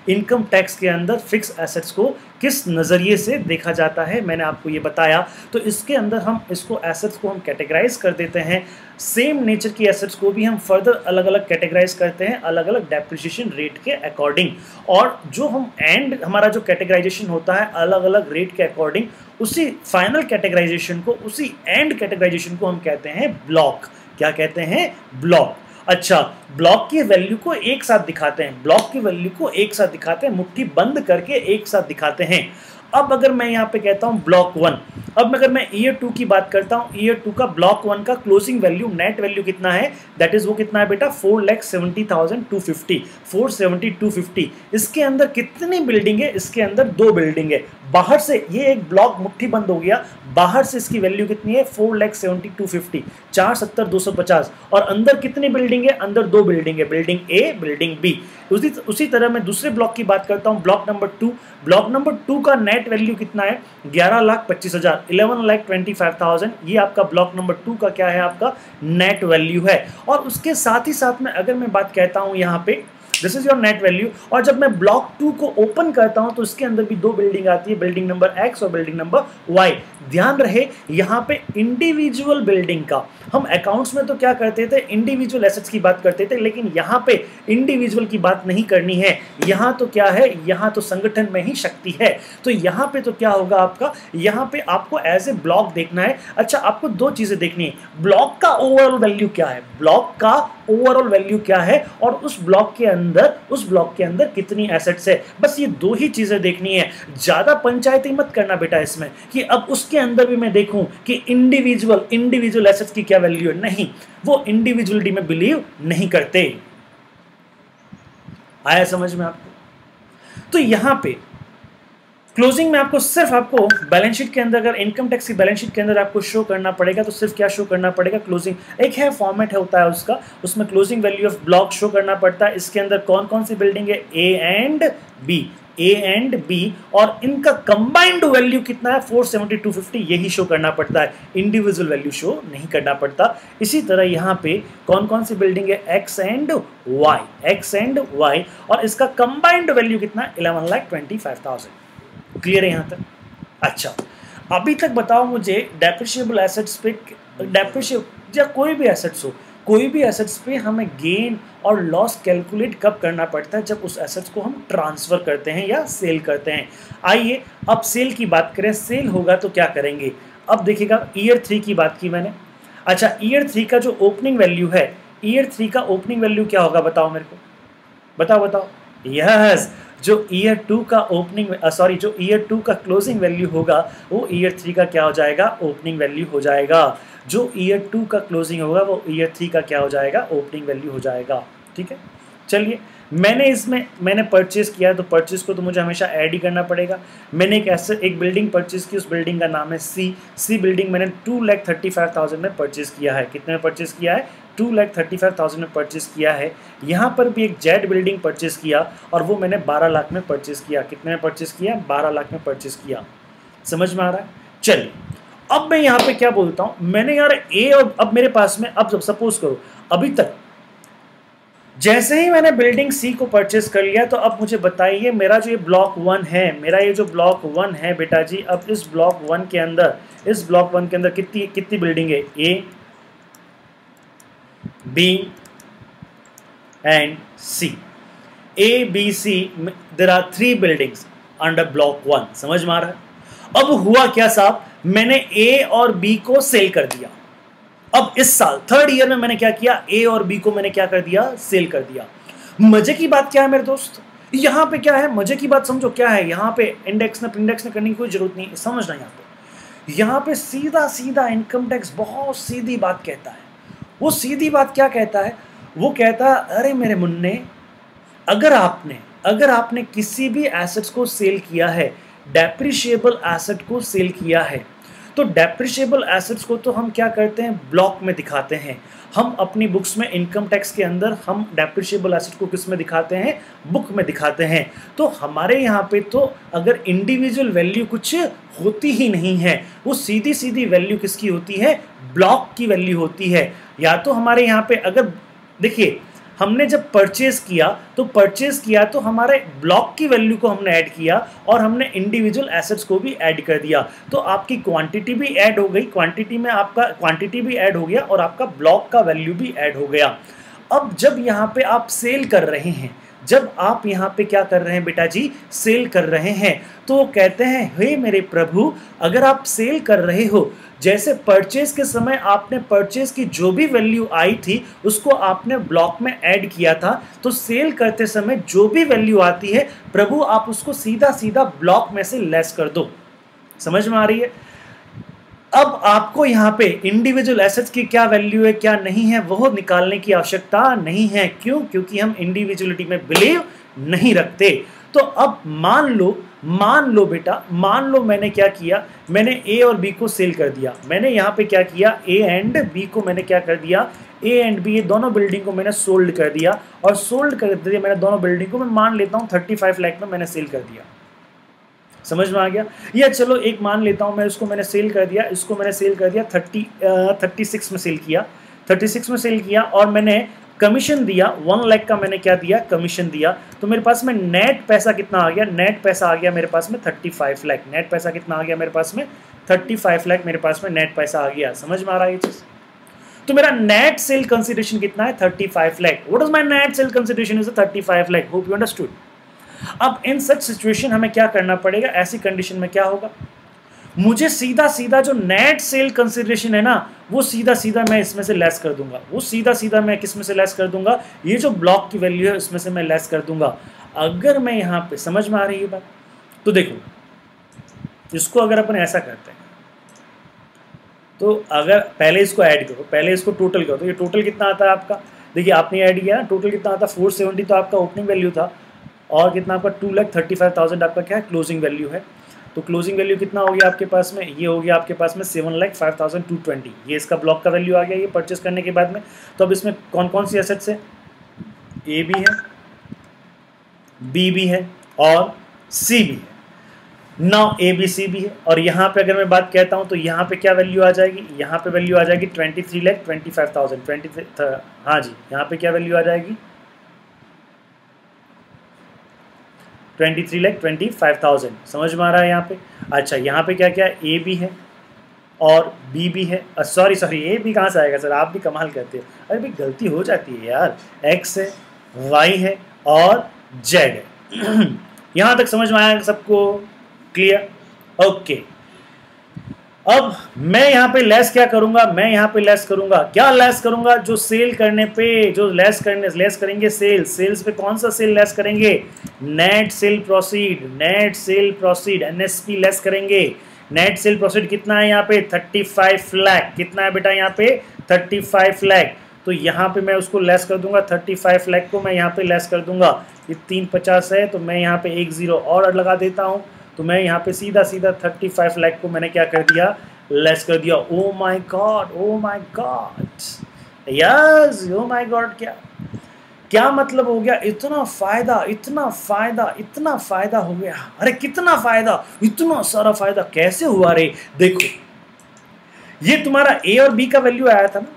इनकम टैक्स के अंदर फिक्स एसेट्स को किस नज़रिए से देखा जाता है, मैंने आपको ये बताया। तो इसके अंदर हम इसको एसेट्स को हम कैटेगराइज कर देते हैं, सेम नेचर की एसेट्स को भी हम फर्दर अलग अलग कैटेगराइज करते हैं अलग अलग डेप्रिसिएशन रेट के अकॉर्डिंग। और जो हम एंड हमारा जो कैटेगराइजेशन होता है अलग अलग रेट के अकॉर्डिंग, उसी फाइनल कैटेगराइजेशन को, उसी एंड कैटेगराइजेशन को हम कहते हैं ब्लॉक। क्या कहते हैं? ब्लॉक। अच्छा, ब्लॉक की वैल्यू को एक साथ दिखाते हैं, ब्लॉक की वैल्यू को एक साथ दिखाते हैं, मुट्ठी बंद करके एक साथ दिखाते हैं। अब अगर मैं यहाँ पे कहता हूँ ब्लॉक 1, अब अगर मैं ईयर 2 की बात करता हूँ, ईयर 2 का ब्लॉक 1 का क्लोजिंग वैल्यू, नेट वैल्यू कितना है, दैट इज वो कितना है बेटा 4,70,250, 470,250। इसके अंदर कितनी बिल्डिंग है? इसके अंदर 2 बिल्डिंग है। बाहर से ये एक ब्लॉक मुट्ठी बंद हो गया, बाहर से इसकी वैल्यू कितनी है 4,70,250, 470,250। और अंदर कितनी बिल्डिंग है? अंदर 2 बिल्डिंग है, बिल्डिंग ए, बिल्डिंग बी। उसी तरह मैं दूसरे ब्लॉक की बात करता हूँ, ब्लॉक नंबर 2। ब्लॉक नंबर 2 का नेट वैल्यू कितना है? 11,25,000, 11,25,000। ये आपका ब्लॉक नंबर 2 का क्या है? आपका नेट वैल्यू है। और उसके साथ ही साथ में अगर मैं बात कहता हूँ यहाँ पे, this is your net value. और जब मैं ब्लॉक 2 को ओपन करता हूं तो इसके अंदर भी 2 बिल्डिंग आती है, बिल्डिंग नंबर X और बिल्डिंग नंबर Y। ध्यान रहे यहां पे इंडिविजुअल बिल्डिंग का, हम अकाउंट्स में तो क्या करते थे, इंडिविजुअल एसेट्स की बात करते थे, लेकिन यहां पे इंडिविजुअल की बात नहीं करनी है। यहां तो क्या है, यहां तो संगठन में ही शक्ति है। तो यहां पे तो क्या होगा आपका, यहां पे आपको एज ए ब्लॉक देखना है। अच्छा, आपको 2 चीजें देखनी है, ब्लॉक का ओवरऑल वैल्यू क्या है, ब्लॉक का ओवरऑल वैल्यू क्या है, और उस ब्लॉक के अंदर कितनी एसेट्स है। बस ये 2 ही चीजें देखनी है। ज्यादा पंचायती मत करना बेटा इसमें कि अब उसके अंदर भी मैं देखूं कि इंडिविजुअल एसेट्स की क्या वैल्यू है। नहीं, वो इंडिविजुअलिटी में बिलीव नहीं करते। आया समझ में आपको? तो यहां पे क्लोजिंग में आपको सिर्फ आपको बैलेंस शीट के अंदर, अगर इनकम टैक्स की बैलेंस शीट के अंदर आपको शो करना पड़ेगा तो सिर्फ क्या शो करना पड़ेगा, क्लोजिंग। एक है फॉर्मेट होता है उसका, उसमें closing value of block show करना पड़ता है। इसके अंदर कौन कौन सी बिल्डिंग है, ए एंड बी, और इनका कंबाइंड वैल्यू कितना है 470,250, यही शो करना पड़ता है, इंडिविजुअल वैल्यू शो नहीं करना पड़ता। इसी तरह यहाँ पे कौन कौन सी बिल्डिंग है, एक्स एंड वाई, और इसका कंबाइंड वैल्यू कितना, 11,25,000। क्लियर है यहाँ तक? अच्छा, अभी तक बताओ मुझे डेप्रिशिएबल एसेट्स पे, या कोई भी एसेट्स हो, कोई भी एसेट्स पे हमें गेन और लॉस कैलकुलेट कब करना पड़ता है, जब उस एसेट्स को हम ट्रांसफर करते हैं या सेल करते हैं। आइए अब सेल की बात करें। सेल होगा तो क्या करेंगे, अब देखिएगा ईयर 3 की बात की मैंने। अच्छा, ईयर 3 का जो ओपनिंग वैल्यू है, ईयर 3 का ओपनिंग वैल्यू क्या होगा, बताओ मेरे को, बताओ। यस, जो ईयर 2 का जो ईयर 2 का क्लोजिंग वैल्यू होगा वो ईयर 3 का क्या हो जाएगा, ओपनिंग वैल्यू हो जाएगा। जो ईयर 2 का क्लोजिंग होगा वो ईयर 3 का क्या हो जाएगा, ओपनिंग वैल्यू हो जाएगा। ठीक है, चलिए मैंने परचेज किया है तो परचेज को तो मुझे हमेशा ऐड ही करना पड़ेगा। मैंने एक बिल्डिंग परचेज की, उस बिल्डिंग का नाम है सी बिल्डिंग। मैंने 2,35,000 में परचेज किया है। कितने में परचेज किया है, 2,35,000 में परचेज किया है। यहाँ पर भी एक जेड बिल्डिंग परचेज किया और वो मैंने 12 लाख में परचेज किया। कितने में परचेज किया, 12 लाख में परचेज किया। समझ में आ रहा है? चलिए अब मैं यहाँ पे क्या बोलता हूँ, मैंने यार ए, और अब मेरे पास में, अब सपोज करो अभी तक जैसे ही मैंने बिल्डिंग सी को परचेज कर लिया, तो अब मुझे बताइए मेरा जो ये ब्लॉक 1 है, मेरा ये जो ब्लॉक 1 है बेटा जी, अब इस ब्लॉक 1 के अंदर कितनी बिल्डिंग है, A, B and C. A B C, there are 3 buildings under block 1। समझ में आ रहा है? अब हुआ क्या साहब, मैंने ए और बी को सेल कर दिया। अब इस साल 3rd ईयर में मैंने क्या किया, ए और बी को मैंने क्या कर दिया, सेल कर दिया। मजे की बात क्या है मेरे दोस्त, यहां पे क्या है, मजे की बात समझो क्या है। यहां पे इंडेक्स ने करने की कोई जरूरत नहीं, समझना। यहां पे सीधा इनकम टैक्स बहुत सीधी बात कहता है। वो सीधी बात क्या कहता है, वो कहता है अरे मेरे मुन्ने, अगर आपने किसी भी एसेट्स को सेल किया है, डेप्रिशिएबल एसेट को सेल किया है, तो डेप्रिशिएबल एसेट्स को तो हम क्या करते हैं, ब्लॉक में दिखाते हैं। हम अपनी बुक्स में इनकम टैक्स के अंदर हम डेप्रिशिएबल एसेट को किस में दिखाते हैं, बुक में दिखाते हैं। तो हमारे यहाँ पे तो अगर इंडिविजुअल वैल्यू कुछ होती ही नहीं है, वो सीधी वैल्यू किसकी होती है, ब्लॉक की वैल्यू होती है। या तो हमारे यहाँ पे अगर देखिए हमने जब परचेज किया तो हमारे ब्लॉक की वैल्यू को हमने ऐड किया और हमने इंडिविजुअल एसेट्स को भी ऐड कर दिया, तो आपकी क्वांटिटी भी ऐड हो गई, क्वांटिटी में आपका क्वांटिटी भी ऐड हो गया और आपका ब्लॉक का वैल्यू भी ऐड हो गया। अब जब यहाँ पे आप सेल कर रहे हैं, जब आप यहाँ पे क्या कर रहे हैं बेटा जी, सेल कर रहे हैं, तो वो कहते हैं हे मेरे प्रभु, अगर आप सेल कर रहे हो, जैसे परचेज के समय आपने परचेज की जो भी वैल्यू आई थी उसको आपने ब्लॉक में ऐड किया था, तो सेल करते समय जो भी वैल्यू आती है प्रभु आप उसको सीधा सीधा ब्लॉक में से लेस कर दो। समझ में आ रही है? अब आपको यहाँ पे इंडिविजुअल एसेट्स की क्या वैल्यू है क्या नहीं है वो निकालने की आवश्यकता नहीं है। क्यों? क्योंकि हम इंडिविजुअलिटी में बिलीव नहीं रखते। तो अब मान लो बेटा, मान लो मैंने क्या किया, मैंने ए और बी को सेल कर दिया। मैंने यहाँ पे क्या किया, ए एंड बी को मैंने क्या कर दिया, ए एंड बी, ये दोनों बिल्डिंग को मैंने सोल्ड कर दिया, और सोल्ड कर दिया मैंने दोनों बिल्डिंग को, मैं मान लेता हूँ 35 लाख में मैंने सेल कर दिया। समझ में आ गया? या चलो एक मान लेता हूँ मैं, इसको मैंने सेल कर दिया, इसको मैंने सेल कर दिया 36 में सेल किया, 36 में सेल किया, और मैंने कमीशन दिया 1 लाख का, मैंने क्या दिया, कमीशन दिया। तो मेरे पास में नेट पैसा कितना आ गया, नेट पैसा आ गया मेरे पास में 35 लाख। नेट पैसा कितना आ गया मेरे पास में, 35 लाख मेरे पास में नेट पैसा आ गया। समझ में आ रहा है ये चीज? तो मेरा नेट सेल कंसिडरेशन कितना है, 35 lakh. What is my net sale consideration is 35 lakh. Hope you understood. अब इन सच सिचुएशन हमें क्या करना पड़ेगा, ऐसी कंडीशन में क्या होगा, मुझे सीधा सीधा जो नेट सेल कंसिडरेशन है ना, वो सीधा सीधा मैं इसमें से लेस कर दूंगा, वो सीधा सीधा मैं किस में से लेस कर दूंगा, ये जो ब्लॉक की वैल्यू है उसमें से मैं लेस कर दूंगा। अगर मैं यहाँ पे, समझ में आ रही है बात? तो देखो, इसको अगर अपन ऐसा करते हैं, तो अगर पहले इसको ऐड करो, पहले इसको टोटल करो, तो ये टोटल कितना आता है आपका, देखिए आपने ऐड किया ना, टोटल कितना आता है 470, तो आपका ओपनिंग वैल्यू था, और कितना आपका 2,35,000 आपका क्या है, क्लोजिंग वैल्यू है। तो क्लोजिंग वैल्यू कितना हो गया आपके पास में, ये हो गया आपके पास में 7,05,220, ये इसका ब्लॉक का वैल्यू आ गया ये परचेस करने के बाद में। तो अब इसमें कौन कौन सी एसेट्स है, ए भी है, बी भी है और सी भी है। नाउ ए बी सी भी है, और यहाँ पे अगर मैं बात कहता हूँ तो यहाँ पे क्या वैल्यू आ जाएगी, यहाँ पे वैल्यू आ जाएगी 23,25,000, हाँ जी, यहाँ पे क्या वैल्यू आ जाएगी 23,25,000। समझ में आ रहा है यहाँ पे? अच्छा, यहाँ पे क्या क्या, ए भी है और बी भी है, सॉरी ए भी कहाँ से आएगा सर, आप भी कमाल करते हो। अरे भाई गलती हो जाती है यार, एक्स है, वाई है और जेड है। यहाँ तक समझ में आया सबको? क्लियर? ओके। अब मैं यहाँ पे लेस क्या करूंगा, मैं यहाँ पे लेस करूंगा, क्या लेस करूंगा, जो सेल करने पे जो लेस करेंगे सेल्स पे कौन सा सेल लेस करेंगे, net sale proceed, NSP less करेंगे। नेट सेल प्रोसीड कितना है यहाँ पे, 35 लाख। कितना है बेटा यहाँ पे, 35 लाख। तो यहाँ पे मैं उसको लेस कर दूंगा, 35 लाख को मैं यहाँ पे लेस कर दूंगा। ये 350 है, तो मैं यहाँ पे 1 0 और लगा देता हूँ, तो मैं यहाँ पे सीधा 35 लाख को मैंने क्या कर दिया, लेस कर दिया। Oh my God, yes, oh my God, क्या मतलब हो गया, इतना फायदा हो गया। अरे कितना फायदा, इतना सारा फायदा कैसे हुआ रे? देखो, ये तुम्हारा ए और बी का वैल्यू आया था ना,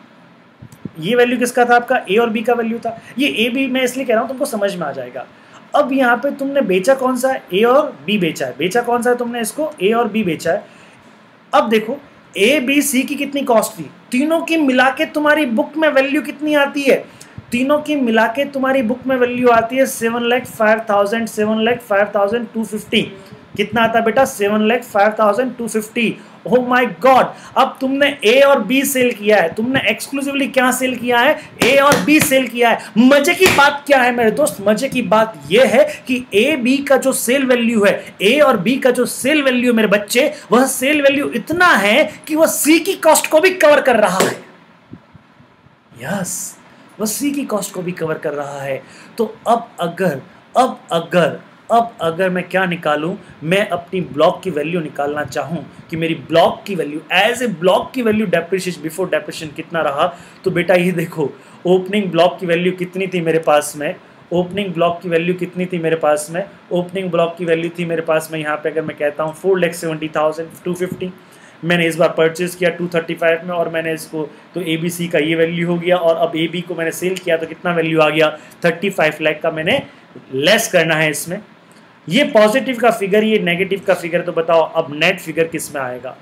ये वैल्यू किसका था आपका, ए और बी का वैल्यू था। ये ए बी मैं इसलिए कह रहा हूं तुमको समझ में आ जाएगा। अब यहाँ पे तुमने बेचा कौन सा है, ए और बी बेचा है। बेचा कौन सा है तुमने, इसको ए और बी बेचा है। अब देखो, ए बी सी की कितनी कॉस्ट थी, तीनों की मिला के तुम्हारी बुक में वैल्यू कितनी आती है, तीनों की मिला के तुम्हारी बुक में वैल्यू आती है 7,05,250। कितना आता है बेटा, 7,05,250। Oh my God. अब तुमने ए और बी सेल किया है, तुमने एक्सक्लूसिवली क्या सेल किया है, ए और बी सेल किया है। मजे की बात क्या है मेरे दोस्त, मजे की बात यह है कि ए बी का जो सेल वैल्यू है, ए और बी का जो सेल वैल्यू मेरे बच्चे, वह सेल वैल्यू इतना है कि वह सी की कॉस्ट को भी कवर कर रहा है। यस, वह सी की कॉस्ट को भी कवर कर रहा है। तो अब अगर मैं क्या निकालूं, मैं अपनी ब्लॉक की वैल्यू निकालना चाहूं कि मेरी ब्लॉक की वैल्यू एज ए ब्लॉक की वैल्यू डेप्रिसिएशन बिफोर डेप्रिसिएशन कितना रहा, तो बेटा ये देखो, ओपनिंग ब्लॉक की वैल्यू कितनी थी मेरे पास में, ओपनिंग ब्लॉक की वैल्यू कितनी थी मेरे पास में, ओपनिंग ब्लॉक की वैल्यू थी मेरे पास में यहाँ पे अगर मैं कहता हूँ 4,70,250। मैंने इस बार परचेज किया 235 में और मैंने इसको, तो ABC का ये वैल्यू हो गया, और अब AB को मैंने सेल किया तो कितना वैल्यू आ गया, 35 लाख का मैंने लेस करना है इसमें। ये पॉजिटिव का फिगर, ये नेगेटिव का फिगर, तो बताओ अब नेट फिगर किस में आएगा?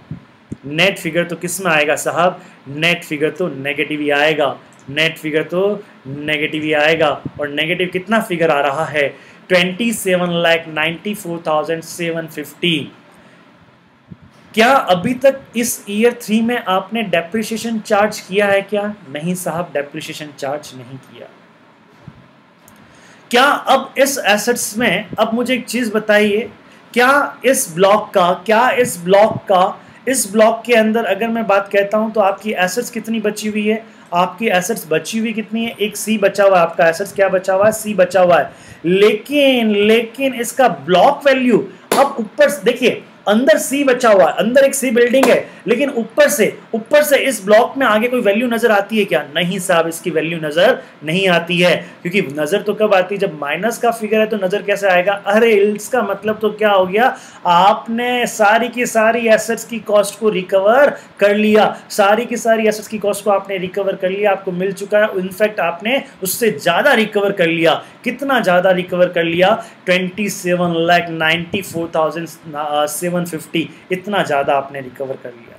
नेट फिगर तो किस में आएगा साहब? नेट फिगर तो नेगेटिव ही आएगा, नेट फिगर तो नेगेटिव ही आएगा। और नेगेटिव कितना फिगर आ रहा है? 27,94,750। क्या अभी तक इस ईयर 3 में आपने डेप्रिसिएशन चार्ज किया है क्या? नहीं साहब, डेप्रिसिएशन चार्ज नहीं किया। क्या अब इस एसेट्स में, अब मुझे एक चीज बताइए, क्या इस ब्लॉक के अंदर अगर मैं बात कहता हूं तो आपकी एसेट्स कितनी बची हुई है? आपकी एसेट्स बची हुई कितनी है? एक सी बचा हुआ है, आपका एसेट्स क्या बचा हुआ है? सी बचा हुआ है। लेकिन इसका ब्लॉक वैल्यू, अब ऊपर देखिए, अंदर सी बचा हुआ है, अंदर एक सी बिल्डिंग है, लेकिन ऊपर से इस ब्लॉक में आगे कोई वैल्यू नजर आती है क्या? नहीं साहब, इसकी वैल्यू नजर नहीं आती है, क्योंकि नजर तो कब आती है? जब माइनस का फिगर है तो नजर कैसे आएगा? अरे इसका मतलब तो क्या हो गया, आपने सारी की सारी एसेट्स की कॉस्ट को रिकवर कर लिया, सारी की सारी एसेट्स की कॉस्ट को आपने रिकवर कर लिया, आपको मिल चुका है। इनफैक्ट आपने उससे ज्यादा रिकवर कर लिया। कितना ज्यादा रिकवर कर लिया? 27,94,750, इतना ज्यादा आपने रिकवर कर लिया।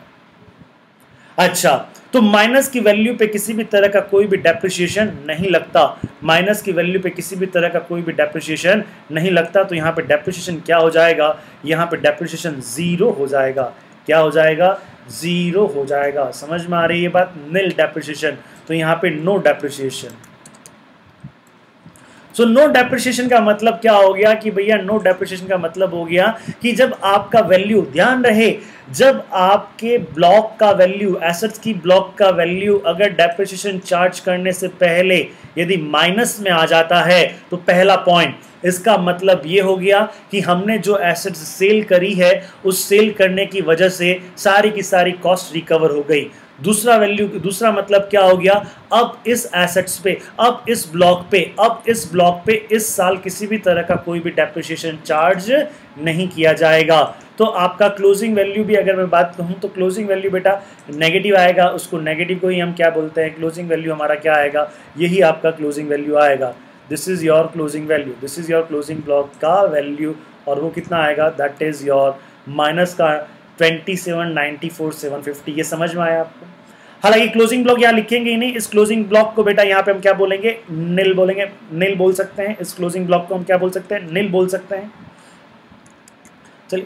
अच्छा, तो माइनस की वैल्यू पे किसी भी तरह का कोई भी डेप्रिसिएशन नहीं लगता, माइनस की वैल्यू पे किसी भी तरह का कोई भी डेप्रिसिएशन नहीं लगता, तो यहाँ पे डेप्रिसिएशन क्या हो जाएगा? यहाँ पे डेप्रिसिएशन जीरो हो जाएगा। क्या हो जाएगा? जीरो हो जाएगा। समझ में आ रही है बात? नील डेप्रिसिएशन, तो यहाँ पे no depreciation. So no depreciation का मतलब क्या हो गया कि भैया, नो डेप्रिसिएशन का मतलब हो गया कि जब आपका वैल्यू, ध्यान रहे, जब आपके ब्लॉक का वैल्यू, एसेट्स की ब्लॉक का वैल्यू अगर डेप्रिसिएशन चार्ज करने से पहले यदि माइनस में आ जाता है, तो पहला पॉइंट, इसका मतलब ये हो गया कि हमने जो एसेट्स सेल करी है, उस सेल करने की वजह से सारी की सारी कॉस्ट रिकवर हो गई। दूसरा मतलब क्या हो गया? अब इस एसेट्स पे, अब इस ब्लॉक पे इस साल किसी भी तरह का कोई भी डेप्रिसिएशन चार्ज नहीं किया जाएगा। तो आपका क्लोजिंग वैल्यू भी अगर मैं बात कहूँ तो क्लोजिंग वैल्यू बेटा नेगेटिव आएगा, उसको नेगेटिव को ही हम क्या बोलते हैं? क्लोजिंग वैल्यू हमारा क्या आएगा? यही आपका क्लोजिंग वैल्यू आएगा। This is your closing value, this is your closing block का वैल्यू, और वो कितना आएगा? दैट इज योर माइनस का 27,94,750। ये समझ में आया आपको? हालांकि क्लोजिंग ब्लॉक यहाँ लिखेंगे ही नहीं, इस क्लोजिंग ब्लॉक को बेटा यहाँ पे हम क्या बोलेंगे? नील बोलेंगे, नील बोल सकते हैं। इस क्लोजिंग ब्लॉक को हम क्या बोल सकते हैं? नील बोल सकते हैं। चलिए,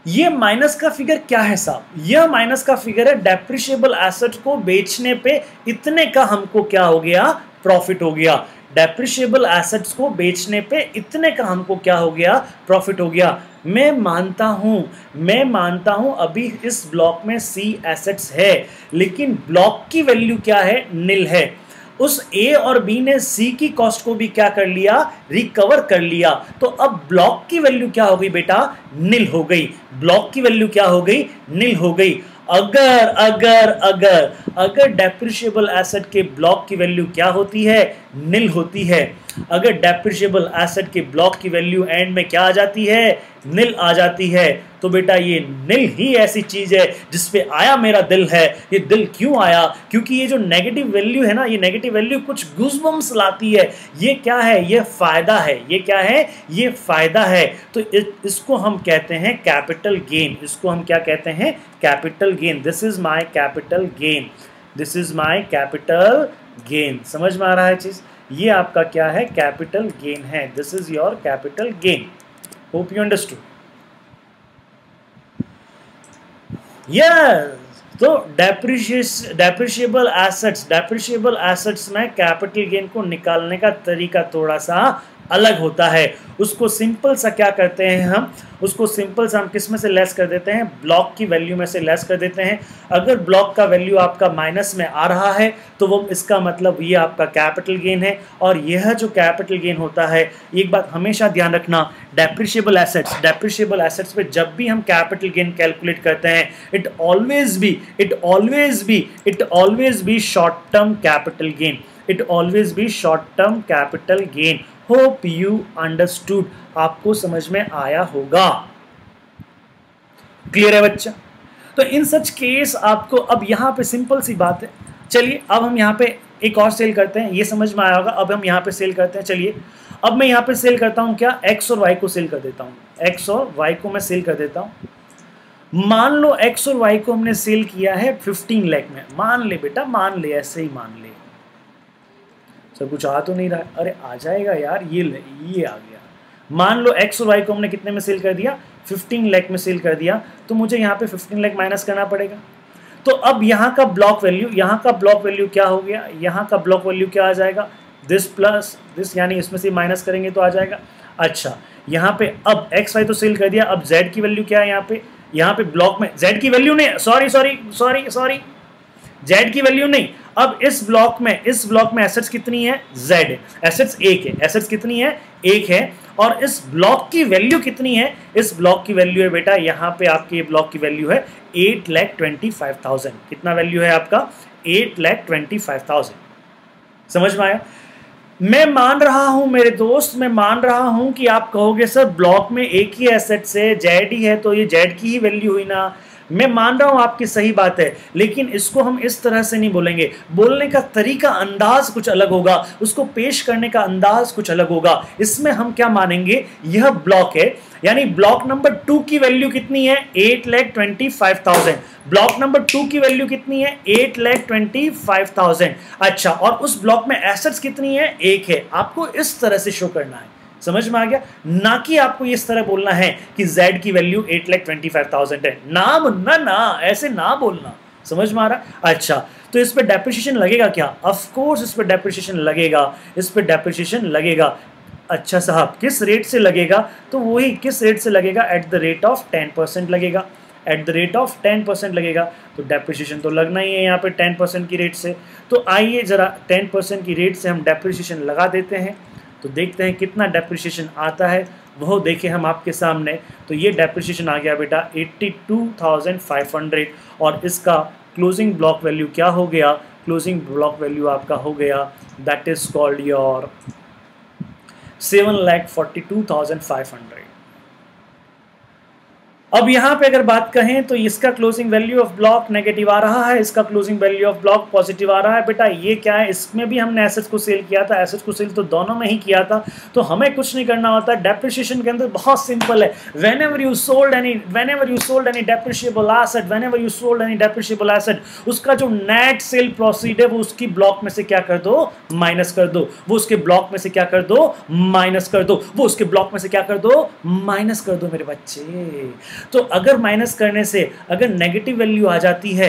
ये माइनस का फिगर क्या है साहब? यह माइनस का फिगर है डेप्रिशिएबल एसेट को बेचने पे इतने का हमको क्या हो गया? प्रॉफिट हो गया। डेप्रिशिएबल एसेट्स को बेचने पे इतने का हमको क्या हो गया? प्रॉफिट हो गया। मैं मानता हूं अभी इस ब्लॉक में सी एसेट्स है, लेकिन ब्लॉक की वैल्यू क्या है? नील है। उस ए और बी ने सी की कॉस्ट को भी क्या कर लिया? रिकवर कर लिया। तो अब ब्लॉक की वैल्यू क्या हो गई बेटा? नील हो गई। ब्लॉक की वैल्यू क्या हो गई? नील हो गई। अगर डेप्रिशिएबल एसेट के ब्लॉक की वैल्यू क्या होती है? नील होती है। अगर डेप्रिशिएबल एसेट के ब्लॉक की वैल्यू एंड में क्या आ जाती है? नील आ जाती है। तो बेटा ये नील ही ऐसी चीज है जिसपे आया मेरा दिल है। ये दिल क्यों आया? क्योंकि ये जो नेगेटिव वैल्यू है ना, ये नेगेटिव वैल्यू कुछ गूज़बम्स लाती है। ये क्या है? ये फायदा है। ये क्या है? ये फायदा है। तो इसको हम कहते हैं कैपिटल गेन। इसको हम क्या कहते हैं? Capital gain. This is my capital gain, this is my capital gain. समझ में आ रहा है चीज? ये आपका क्या है? कैपिटल गेन है। This is your capital gain. Hope you understood. तो डेप्रिशिएबल एसेट्स में कैपिटल गेन को निकालने का तरीका थोड़ा सा अलग होता है। उसको सिंपल सा क्या करते हैं हम? उसको सिंपल सा हम किस में से लेस कर देते हैं? ब्लॉक की वैल्यू में से लेस कर देते हैं। अगर ब्लॉक का वैल्यू आपका माइनस में आ रहा है तो वो इसका मतलब ये आपका कैपिटल गेन है। और यह जो कैपिटल गेन होता है, एक बात हमेशा ध्यान रखना, डेप्रिशिएबल एसेट्स पे जब भी हम कैपिटल गेन कैलकुलेट करते हैं, it always be short term capital gain. It always be short term capital gain. Hope you understood. आपको समझ में आया होगा। क्लियर है बच्चा? तो इन सच केस आपको अब यहाँ पे सिंपल सी बात है, चलिए अब हम यहाँ पे एक और सेल करते हैं, ये समझ में आया होगा। अब हम यहाँ पे सेल करते हैं, चलिए अब मैं यहाँ पे सेल करता हूँ क्या, एक्स और वाई को सेल कर देता हूँ, एक्स और वाई को मैं सेल कर देता हूँ। मान लो एक्स और वाई को हमने सेल किया है 15 लाख में, मान ले बेटा, मान ले, ऐसे ही मान ले। सब कुछ आ तो नहीं रहा है, अरे आ जाएगा यार, ये आ गया। मान लो एक्स और वाई को हमने कितने में सेल कर दिया, 15 लाख में सेल कर दिया, तो मुझे यहाँ पे 15 लाख माइनस करना पड़ेगा। तो अब यहाँ का ब्लॉक वैल्यू, यहाँ का ब्लॉक वैल्यू क्या हो गया, यहाँ का ब्लॉक वैल्यू क्या आ जाएगा, दिस प्लस दिस, यानी इसमें से माइनस करेंगे तो आ जाएगा। अच्छा यहाँ पे अब एक्स वाई तो सेल कर दिया, अब जेड की वैल्यू क्या है यहाँ पे ब्लॉक में जेड की वैल्यू नहीं, सॉरी जेड की वैल्यू नहीं। अब इस ब्लॉक में एसेट्स कितनी है, जेड, एसेट्स 1 है, एसेट्स कितनी है, 1 है। और इस ब्लॉक की वैल्यू कितनी है, इस ब्लॉक की वैल्यू है बेटा, यहाँ पे आपके ये ब्लॉक की वैल्यू है 8,25,000। कितना वैल्यू है आपका, 8,25,000। समझ में आया? मैं मान रहा हूं मेरे दोस्त, मैं मान रहा हूं कि आप कहोगे सर ब्लॉक में एक ही एसेट से जेड ही है, तो ये जेड की ही वैल्यू हुई ना। मैं मान रहा हूं आपकी सही बात है, लेकिन इसको हम इस तरह से नहीं बोलेंगे, बोलने का तरीका, अंदाज कुछ अलग होगा, उसको पेश करने का अंदाज कुछ अलग होगा। इसमें हम क्या मानेंगे, यह ब्लॉक है, यानी ब्लॉक नंबर 2 की वैल्यू कितनी है, 8,25,000। ब्लॉक नंबर 2 की वैल्यू कितनी है, 8,25,000। अच्छा, और उस ब्लॉक में एसेट्स कितनी है, 1 है। आपको इस तरह से शो करना है, समझ में आ गया? ना कि आपको इस तरह बोलना है कि z की वैल्यू 8,25,000 है, ना ऐसे ना बोलना। समझ में आ रहा? अच्छा, तो इस पे डेप्रिसिएशन लगेगा क्या? ऑफ कोर्स इस पे डेप्रिसिएशन लगेगा, अच्छा साहब, किस रेट से लगेगा? तो वही किस रेट से लगेगा, एट द रेट ऑफ 10% लगेगा, एट द रेट ऑफ 10% लगेगा। तो डेप्रिसिएशन तो लगना ही है यहाँ पे 10% की रेट से। तो आइए जरा 10% की रेट से हम डेप्रिसिएशन लगा देते हैं, तो देखते हैं कितना डेप्रिसिएशन आता है, वो देखें हम आपके सामने। तो ये डेप्रिसिएशन आ गया बेटा 82,500, और इसका क्लोजिंग ब्लॉक वैल्यू क्या हो गया, क्लोजिंग ब्लॉक वैल्यू आपका हो गया, दैट इज कॉल्ड योर 7,42,500। अब यहाँ पे अगर बात कहें तो इसका closing value of block negative आ रहा है, इसका closing value of block positive आ रहा है। बेटा ये क्या है, इसमें भी हमने एसेट्स को सेल किया था, एसेट्स को सेल तो दोनों में ही किया था, तो हमें कुछ नहीं करना होता। डेप्रिसिएशन के अंदर बहुत सिंपल है, whenever you sold any depreciable asset, उसका जो नेट सेल प्रोसीड है वो उसकी ब्लॉक में से क्या कर दो, माइनस कर दो, वो उसके ब्लॉक में से क्या कर दो, माइनस कर दो, वो उसके ब्लॉक में से क्या कर दो, माइनस कर दो मेरे बच्चे। तो अगर माइनस करने से अगर नेगेटिव वैल्यू आ जाती है,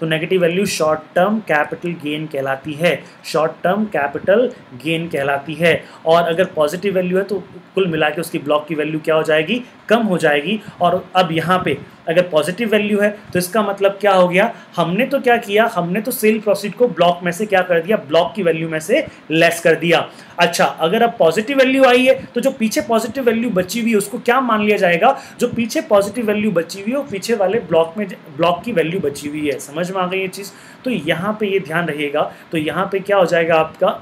तो negative value short term capital gain कहलाती है, और अगर पॉजिटिव वैल्यू है तो कुल मिला के उसकी ब्लॉक की वैल्यू क्या हो जाएगी, कम हो जाएगी। और अब यहाँ पे अगर पॉजिटिव वैल्यू है तो इसका मतलब क्या हो गया, हमने तो क्या किया, हमने तो सेल प्रोसीड को ब्लॉक में से क्या कर दिया, ब्लॉक की वैल्यू में से लेस कर दिया। अच्छा, अगर अब पॉजिटिव वैल्यू आई है तो जो पीछे पॉजिटिव वैल्यू बची हुई है उसको क्या मान लिया जाएगा, जो पीछे पॉजिटिव वैल्यू बची हुई है वो पीछे वाले ब्लॉक की वैल्यू बची हुई है। समझ में आ गई ये चीज़? तो यहाँ पे ये ध्यान रहिएगा। तो यहाँ पे क्या हो जाएगा आपका,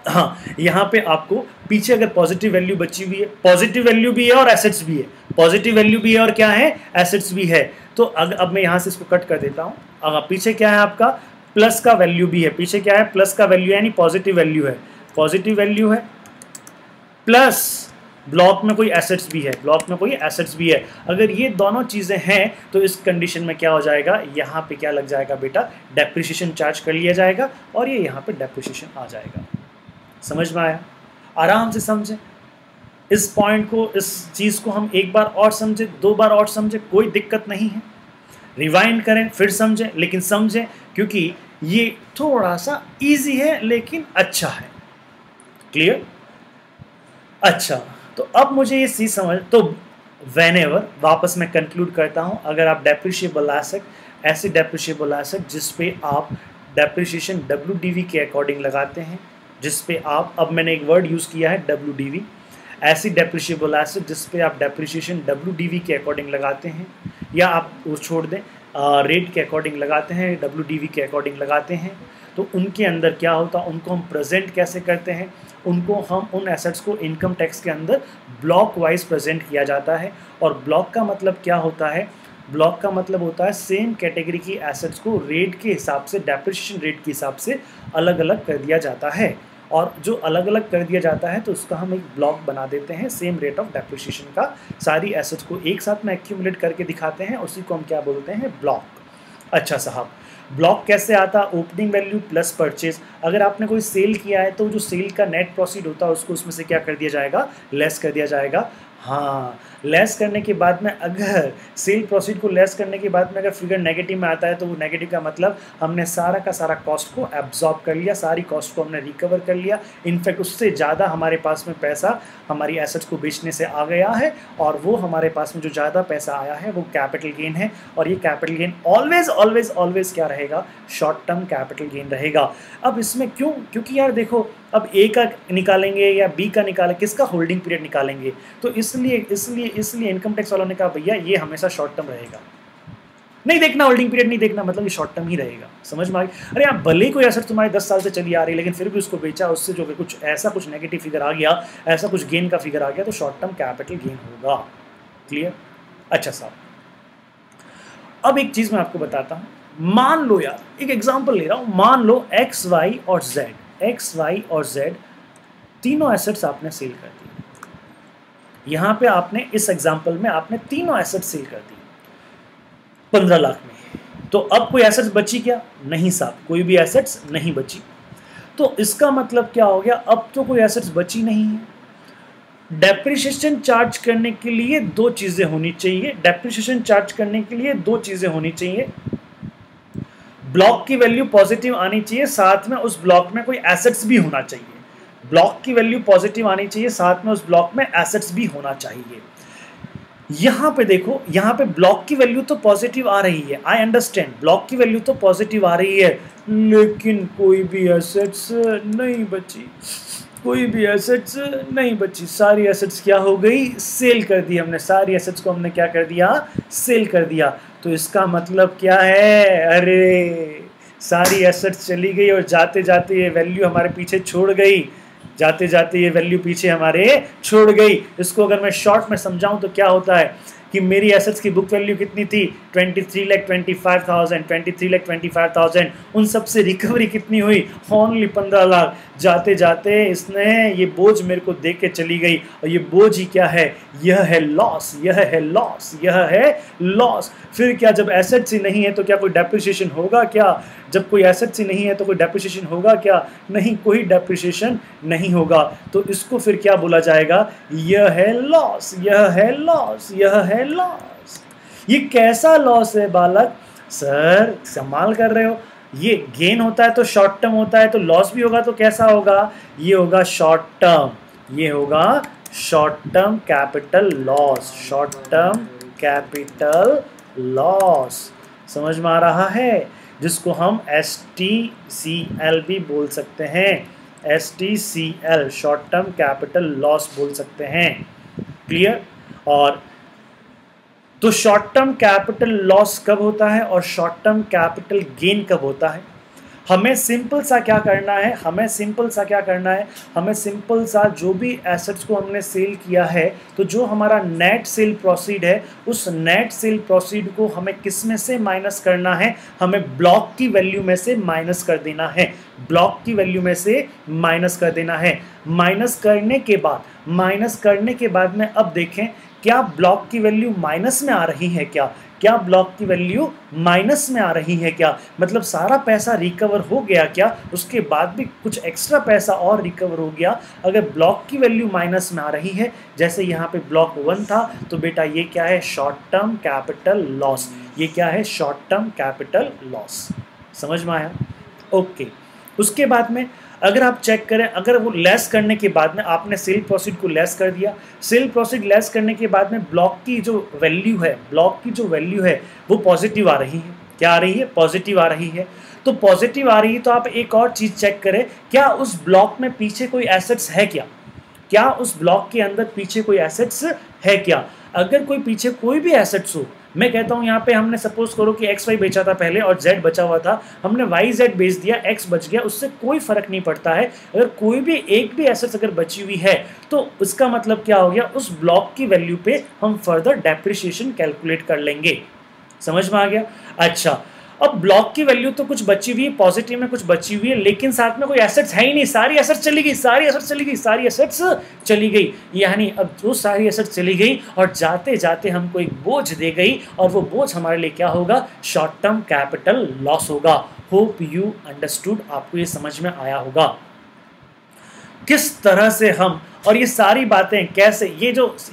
हाँ, यहाँ पे आपको पीछे अगर पॉजिटिव वैल्यू बची हुई है, पॉजिटिव वैल्यू भी है और एसेट्स भी है, पॉजिटिव वैल्यू भी है और क्या है, एसेट्स भी है। तो अब मैं यहाँ से इसको कट कर देता हूँ। अगर पीछे क्या है आपका, प्लस का वैल्यू भी है, पीछे क्या है, प्लस का वैल्यू यानी पॉजिटिव वैल्यू है, प्लस ब्लॉक में कोई एसेट्स भी है, अगर ये दोनों चीज़ें हैं तो इस कंडीशन में क्या हो जाएगा, यहाँ पे क्या लग जाएगा बेटा, डेप्रिसिएशन चार्ज कर लिया जाएगा और ये यहाँ पे डेप्रिसिएशन आ जाएगा। समझ में आया? आराम से समझें इस पॉइंट को, इस चीज़ को हम एक बार और समझें, 2 बार और समझें, कोई दिक्कत नहीं है। रिवाइंड करें फिर समझें, लेकिन समझें क्योंकि ये थोड़ा सा इजी है लेकिन अच्छा है। क्लियर? अच्छा, तो अब मुझे ये चीज़ समझ, तो व्हेनेवर, वापस मैं कंक्लूड करता हूँ, अगर आप डेप्रिशिएबल एसेट, ऐसी डेप्रिशिएबल एसेट जिस पे आप डेप्रिसिएशन WDV के अकॉर्डिंग लगाते हैं, जिस पे आप, अब मैंने एक वर्ड यूज़ किया है WDV, ऐसी डेप्रिशिएबल एसेट जिस पे आप डेप्रिसिएशन WDV के अकॉर्डिंग लगाते हैं, या आप वो छोड़ दें रेट के अकॉर्डिंग लगाते हैं, WDV के अकॉर्डिंग लगाते हैं, तो उनके अंदर क्या होता है, उनको हम प्रेजेंट कैसे करते हैं, उनको हम उन एसेट्स को इनकम टैक्स के अंदर ब्लॉक वाइज प्रेजेंट किया जाता है। और ब्लॉक का मतलब क्या होता है, ब्लॉक का मतलब होता है सेम कैटेगरी की एसेट्स को रेट के हिसाब से, डेप्रिसिएशन रेट के हिसाब से अलग अलग कर दिया जाता है। और जो अलग अलग कर दिया जाता है तो उसका हम एक ब्लॉक बना देते हैं सेम रेट ऑफ डेप्रिसिएशन का, सारी एसेट्स को एक साथ में एक्यूमुलेट करके दिखाते हैं, उसी को हम क्या बोलते हैं, ब्लॉक। अच्छा साहब, ब्लॉक कैसे आता, ओपनिंग वैल्यू प्लस परचेज। अगर आपने कोई सेल किया है तो जो सेल का नेट प्रोसीड होता है उसको उसमें से क्या कर दिया जाएगा, लेस कर दिया जाएगा। हाँ, लेस करने के बाद में अगर सेल प्रोसीड को लेस करने के बाद में अगर फिगर नेगेटिव में आता है तो वो नेगेटिव का मतलब हमने सारा का सारा कॉस्ट को एब्जॉर्ब कर लिया, सारी कॉस्ट को हमने रिकवर कर लिया, इनफैक्ट उससे ज़्यादा हमारे पास में पैसा हमारी एसेट्स को बेचने से आ गया है, और वो हमारे पास में जो ज़्यादा पैसा आया है वो कैपिटल गेन है। और ये capital gain always always always क्या रहेगा, शॉर्ट टर्म कैपिटल गेन रहेगा। अब इसमें क्यों, क्योंकि यार देखो, अब ए का निकालेंगे या बी का निकालेंगे, किसका होल्डिंग पीरियड निकालेंगे, तो इसलिए इनकम टैक्स वालों ने कहा भैया ये हमेशा शॉर्ट टर्म रहेगा, नहीं देखना होल्डिंग पीरियड, नहीं देखना, मतलब ये शॉर्ट टर्म ही रहेगा। समझ में आ गई? अरे आप भले कोई एसेट तुम्हारी 10 साल से चली आ रही है लेकिन फिर भी उसको बेचा, उससे जो कुछ ऐसा कुछ नेगेटिव फिगर आ गया, ऐसा कुछ गेन का फिगर आ गया, तो शॉर्ट टर्म कैपिटल गेन होगा। क्लियर? अच्छा साहब, अब एक चीज मैं आपको बताता हूँ, मान लो यार, एक एग्जाम्पल ले रहा हूँ, मान लो एक्स वाई और जेड तीनों एसेट्स आपने सेल कर दी। यहां पे आपने इस एग्जांपल में आपने तीनों एसेट सेल कर दी 15 लाख में। तो अब कोई एसेट्स बची क्या? नहीं साहब, कोई भी एसेट्स नहीं बची। तो इसका मतलब क्या हो गया, अब तो कोई एसेट्स बची नहीं है। डेप्रिसिएशन चार्ज करने के लिए दो चीजें होनी चाहिए, डेप्रिसिएशन चार्ज करने के लिए दो चीजें होनी चाहिए, ब्लॉक की वैल्यू पॉजिटिव आनी चाहिए, साथ में उस ब्लॉक में कोई एसेट्स भी होना चाहिए। ब्लॉक की वैल्यू पॉजिटिव आनी चाहिए, साथ में उस ब्लॉक में एसेट्स भी होना चाहिए। यहां पे देखो, यहां पे ब्लॉक की वैल्यू तो पॉजिटिव आ रही है, आई अंडरस्टैंड, ब्लॉक की वैल्यू तो पॉजिटिव आ रही है, लेकिन कोई भी एसेट्स नहीं बची, कोई भी एसेट्स नहीं बची। सारी एसेट्स क्या हो गई, सेल कर दी हमने, सारी एसेट्स को हमने क्या कर दिया, सेल कर दिया। तो इसका मतलब क्या है, अरे सारी एसेट्स चली गई और जाते जाते ये वैल्यू हमारे पीछे छोड़ गई, जाते जाते ये वैल्यू पीछे हमारे छोड़ गई। इसको अगर मैं शॉर्ट में समझाऊं तो क्या होता है कि मेरी एसेट्स की बुक वैल्यू कितनी थी, 23,25,000, 23,25,000, उन सब से रिकवरी कितनी हुई, ओनली 15 लाख। जाते जाते इसने ये बोझ मेरे को दे के चली गई, और ये बोझ ही क्या है, यह है लॉस, यह है लॉस, यह है लॉस। फिर क्या, जब एसेट्स ही नहीं है तो क्या कोई डेप्रिसिएशन होगा क्या? जब कोई एसेट्स ही नहीं है तो कोई डेप्रिसिएशन होगा क्या? नहीं, कोई डेप्रिसिएशन नहीं होगा। तो इसको फिर क्या बोला जाएगा, यह है लॉस, यह है लॉस, यह है लॉस। ये कैसा लॉस है बालक? सर संभाल कर रहे हो, ये गेन होता है तो शॉर्ट टर्म होता है, तो लॉस भी होगा तो कैसा होगा, ये होगा शॉर्ट टर्म, ये होगा short term capital loss, short term capital loss. समझ में आ रहा है? जिसको हम STCL भी बोल सकते हैं, STCL short term capital loss बोल सकते हैं। क्लियर? और तो शॉर्ट टर्म कैपिटल लॉस कब होता है और शॉर्ट टर्म कैपिटल गेन कब होता है? हमें सिंपल सा क्या करना है, हमें सिंपल सा जो भी एसेट्स को हमने सेल किया है, तो जो हमारा नेट सेल प्रोसीड है, उस नेट सेल प्रोसीड को हमें किस में से माइनस करना है, हमें ब्लॉक की वैल्यू में से माइनस कर देना है, ब्लॉक की वैल्यू में से माइनस कर देना है। माइनस करने के बाद में अब देखें क्या ब्लॉक की वैल्यू माइनस में आ रही है क्या ब्लॉक की वैल्यू माइनस में आ रही है क्या? मतलब सारा पैसा रिकवर हो गया क्या? उसके बाद भी कुछ एक्स्ट्रा पैसा और रिकवर हो गया? अगर ब्लॉक की वैल्यू माइनस में आ रही है, जैसे यहाँ पे ब्लॉक 1 था, तो बेटा ये क्या है, शॉर्ट टर्म कैपिटल लॉस। ये क्या है, शॉर्ट टर्म कैपिटल लॉस। समझ में आया? ओके। उसके बाद में अगर आप चेक करें, अगर वो लेस करने के बाद में आपने सेल प्रोसीड को लेस कर दिया, सेल प्रोसीड लेस करने के बाद में ब्लॉक की जो वैल्यू है वो पॉजिटिव आ रही है। क्या आ रही है? पॉजिटिव आ रही है। तो पॉजिटिव आ रही है तो आप एक और चीज़ चेक करें, क्या उस ब्लॉक में पीछे कोई एसेट्स है क्या उस ब्लॉक के अंदर पीछे कोई एसेट्स है क्या? अगर कोई पीछे कोई भी एसेट्स हो, मैं कहता हूं यहां पे हमने सपोज करो कि एक्स वाई बेचा था पहले और जेड बचा हुआ था, हमने वाई जेड बेच दिया, एक्स बच गया, उससे कोई फर्क नहीं पड़ता है। अगर कोई भी एक भी एसेट्स अगर बची हुई है तो उसका मतलब क्या हो गया, उस ब्लॉक की वैल्यू पे हम फर्दर डेप्रिसिएशन कैलकुलेट कर लेंगे। समझ में आ गया? अच्छा, अब ब्लॉक की वैल्यू तो कुछ बची हुई है, पॉजिटिव में कुछ बची हुई है, लेकिन साथ में कोई एसेट्स है ही नहीं, सारी एसेट्स चली गई, सारी एसेट्स चली गई, सारी एसेट्स चली गई। यानी अब जो सारी एसेट्स चली गई और जाते जाते हमको एक बोझ दे गई, और वो बोझ हमारे लिए क्या होगा, शॉर्ट टर्म कैपिटल लॉस होगा। होप यू अंडरस्टूड, आपको ये समझ में आया होगा किस तरह से हम, और ये सारी बातें कैसे,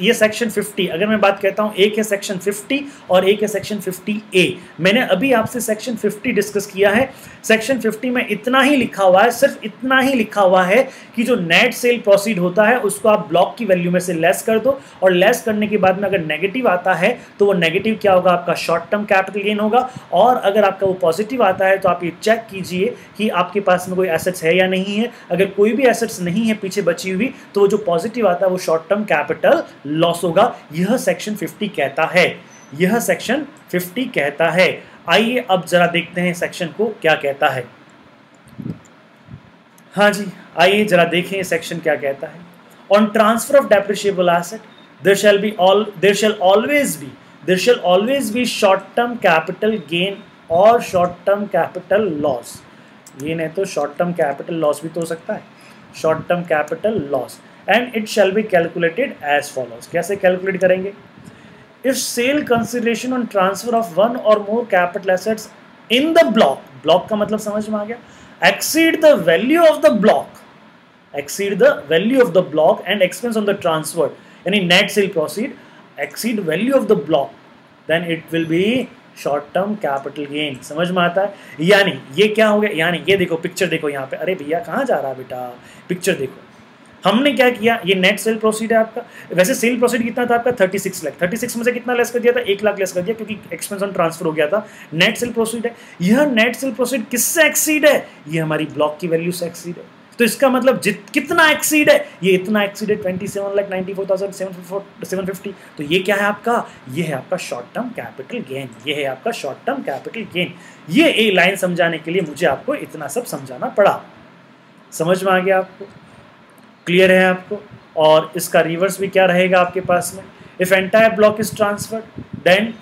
ये सेक्शन 50, अगर मैं बात कहता हूं एक है सेक्शन 50 और एक है सेक्शन 50A। मैंने अभी आपसे सेक्शन 50 डिस्कस किया है। सेक्शन 50 में इतना ही लिखा हुआ है, सिर्फ इतना ही लिखा हुआ है कि जो नेट सेल प्रोसीड होता है उसको आप ब्लॉक की वैल्यू में से लेस कर दो, और लेस करने के बाद में अगर नेगेटिव आता है तो वो नेगेटिव क्या होगा, आपका शॉर्ट टर्म कैपिटल गेन होगा। और अगर आपका वो पॉजिटिव आता है तो आप ये चेक कीजिए कि आपके पास में कोई एसेट्स है या नहीं है। अगर कोई भी एसेट्स नहीं है पीछे बची हुई, तो जो पॉजिटिव आता है वो शॉर्ट टर्म कैपिटल लॉस होगा। यह सेक्शन 50 कहता है, यह सेक्शन 50 कहता है। आइए अब जरा देखते हैं सेक्शन को क्या कहता है। हाँ जी, आइए जरा देखें सेक्शन क्या कहता है। On transfer of depreciable asset there shall always be short term capital gain और short term capital loss। Gain है तो शॉर्ट टर्म कैपिटल लॉस भी तो हो सकता है, short term capital loss, and it shall be calculated as follows. कैसे calculate करेंगे? If sale consideration on transfer of one or more capital assets in the block, block का मतलब समझ में आ गया, exceed the value of the block, exceed the value of the block and expense on the transfer, यानी net sale proceed exceed value of the block, then it will be short term capital gain. समझ में आता है? यानी ये क्या हो गया, यानी ये देखो पिक्चर देखो यहाँ पे, अरे भैया कहाँ जा रहा है बेटा, पिक्चर देखो। हमने क्या किया, ये नेट सेल प्रोसीड है आपका, वैसे सेल प्रोसीड कितना था आपका 36 लाख, 36 में से कितना लेस कर दिया था, 1 लाख लेस कर दिया क्योंकि एक्सपेंस ऑन ट्रांसफर हो गया था। नेट सेल प्रोसीड है, यह नेट सेल प्रोसीड किससे एक्सीड है, ये हमारी ब्लॉक की वैल्यू से एक्सीड है। तो इसका मतलब कितना एक्सीड है, ये इतना एक्सीड है 27,94,750। तो ये क्या है आपका, ये है आपका शॉर्ट टर्म कैपिटल गेन, ये है आपका शॉर्ट टर्म कैपिटल गेन। ये ए लाइन समझाने के लिए मुझे आपको इतना सब समझाना पड़ा। समझ में आ गया आपको, क्लियर है आपको? और इसका रिवर्स भी क्या रहेगा आपके पास में, if entire block is transfer, then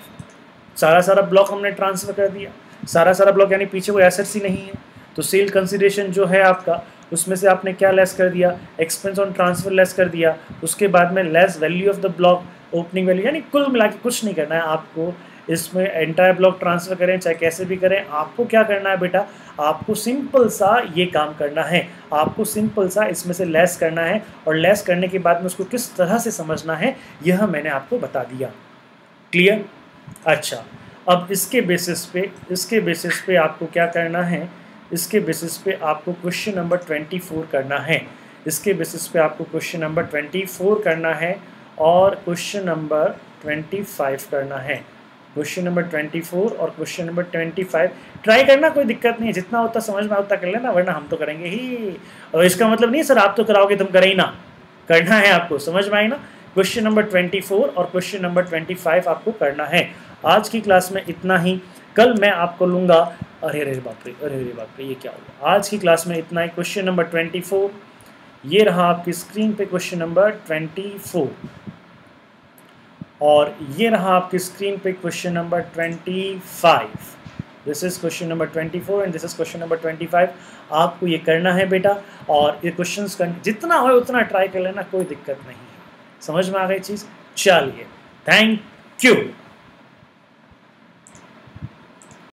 सारा ब्लॉक हमने ट्रांसफर कर दिया, सारा ब्लॉक यानी पीछे कोई एसेट्स ही नहीं है, तो सेल कंसिडरेशन जो है आपका उसमें से आपने क्या लेस कर दिया, एक्सपेंस ऑन ट्रांसफर लेस कर दिया, उसके बाद में less value of the block opening value, यानी कुल मिला के कुछ नहीं करना है आपको इसमें। एंटायर ब्लॉक ट्रांसफर करें चाहे कैसे भी करें, आपको क्या करना है बेटा, आपको सिंपल सा ये काम करना है, आपको सिंपल सा इसमें से लेस करना है, और लेस करने के बाद में उसको किस तरह से समझना है यह मैंने आपको बता दिया। क्लियर? अच्छा, अब इसके बेसिस पे आपको क्या करना है, इसके बेसिस पे आपको क्वेश्चन नंबर 24 करना है, इसके बेसिस पे आपको क्वेश्चन नंबर 24 करना है और क्वेश्चन नंबर 25 करना है। क्वेश्चन नंबर 24 और क्वेश्चन नंबर 25 ट्राई करना, कोई दिक्कत नहीं है, जितना होता समझ में आता कर लेना, वरना हम तो करेंगे ही। और इसका मतलब नहीं सर आप तो कराओगे, तुम करे ही ना, करना है आपको। समझ में आई ना? क्वेश्चन नंबर 24 और क्वेश्चन नंबर 25 आपको करना है। आज की क्लास में इतना ही, कल मैं आपको लूँगा, अरे बाप रे ये क्या होगा, आज की क्लास में इतना ही। क्वेश्चन नंबर 24 ये रहा आपकी स्क्रीन पे, क्वेश्चन नंबर 24, और ये रहा आपकी स्क्रीन पे question number 25। This is question number 24 and this is question number 25। आपको ये करना है बेटा, और ये क्वेश्चंस जितना हो उतना ट्राई कर लेना, कोई दिक्कत नहीं है। समझ में आ गई चीज़? चलिए, थैंक यू।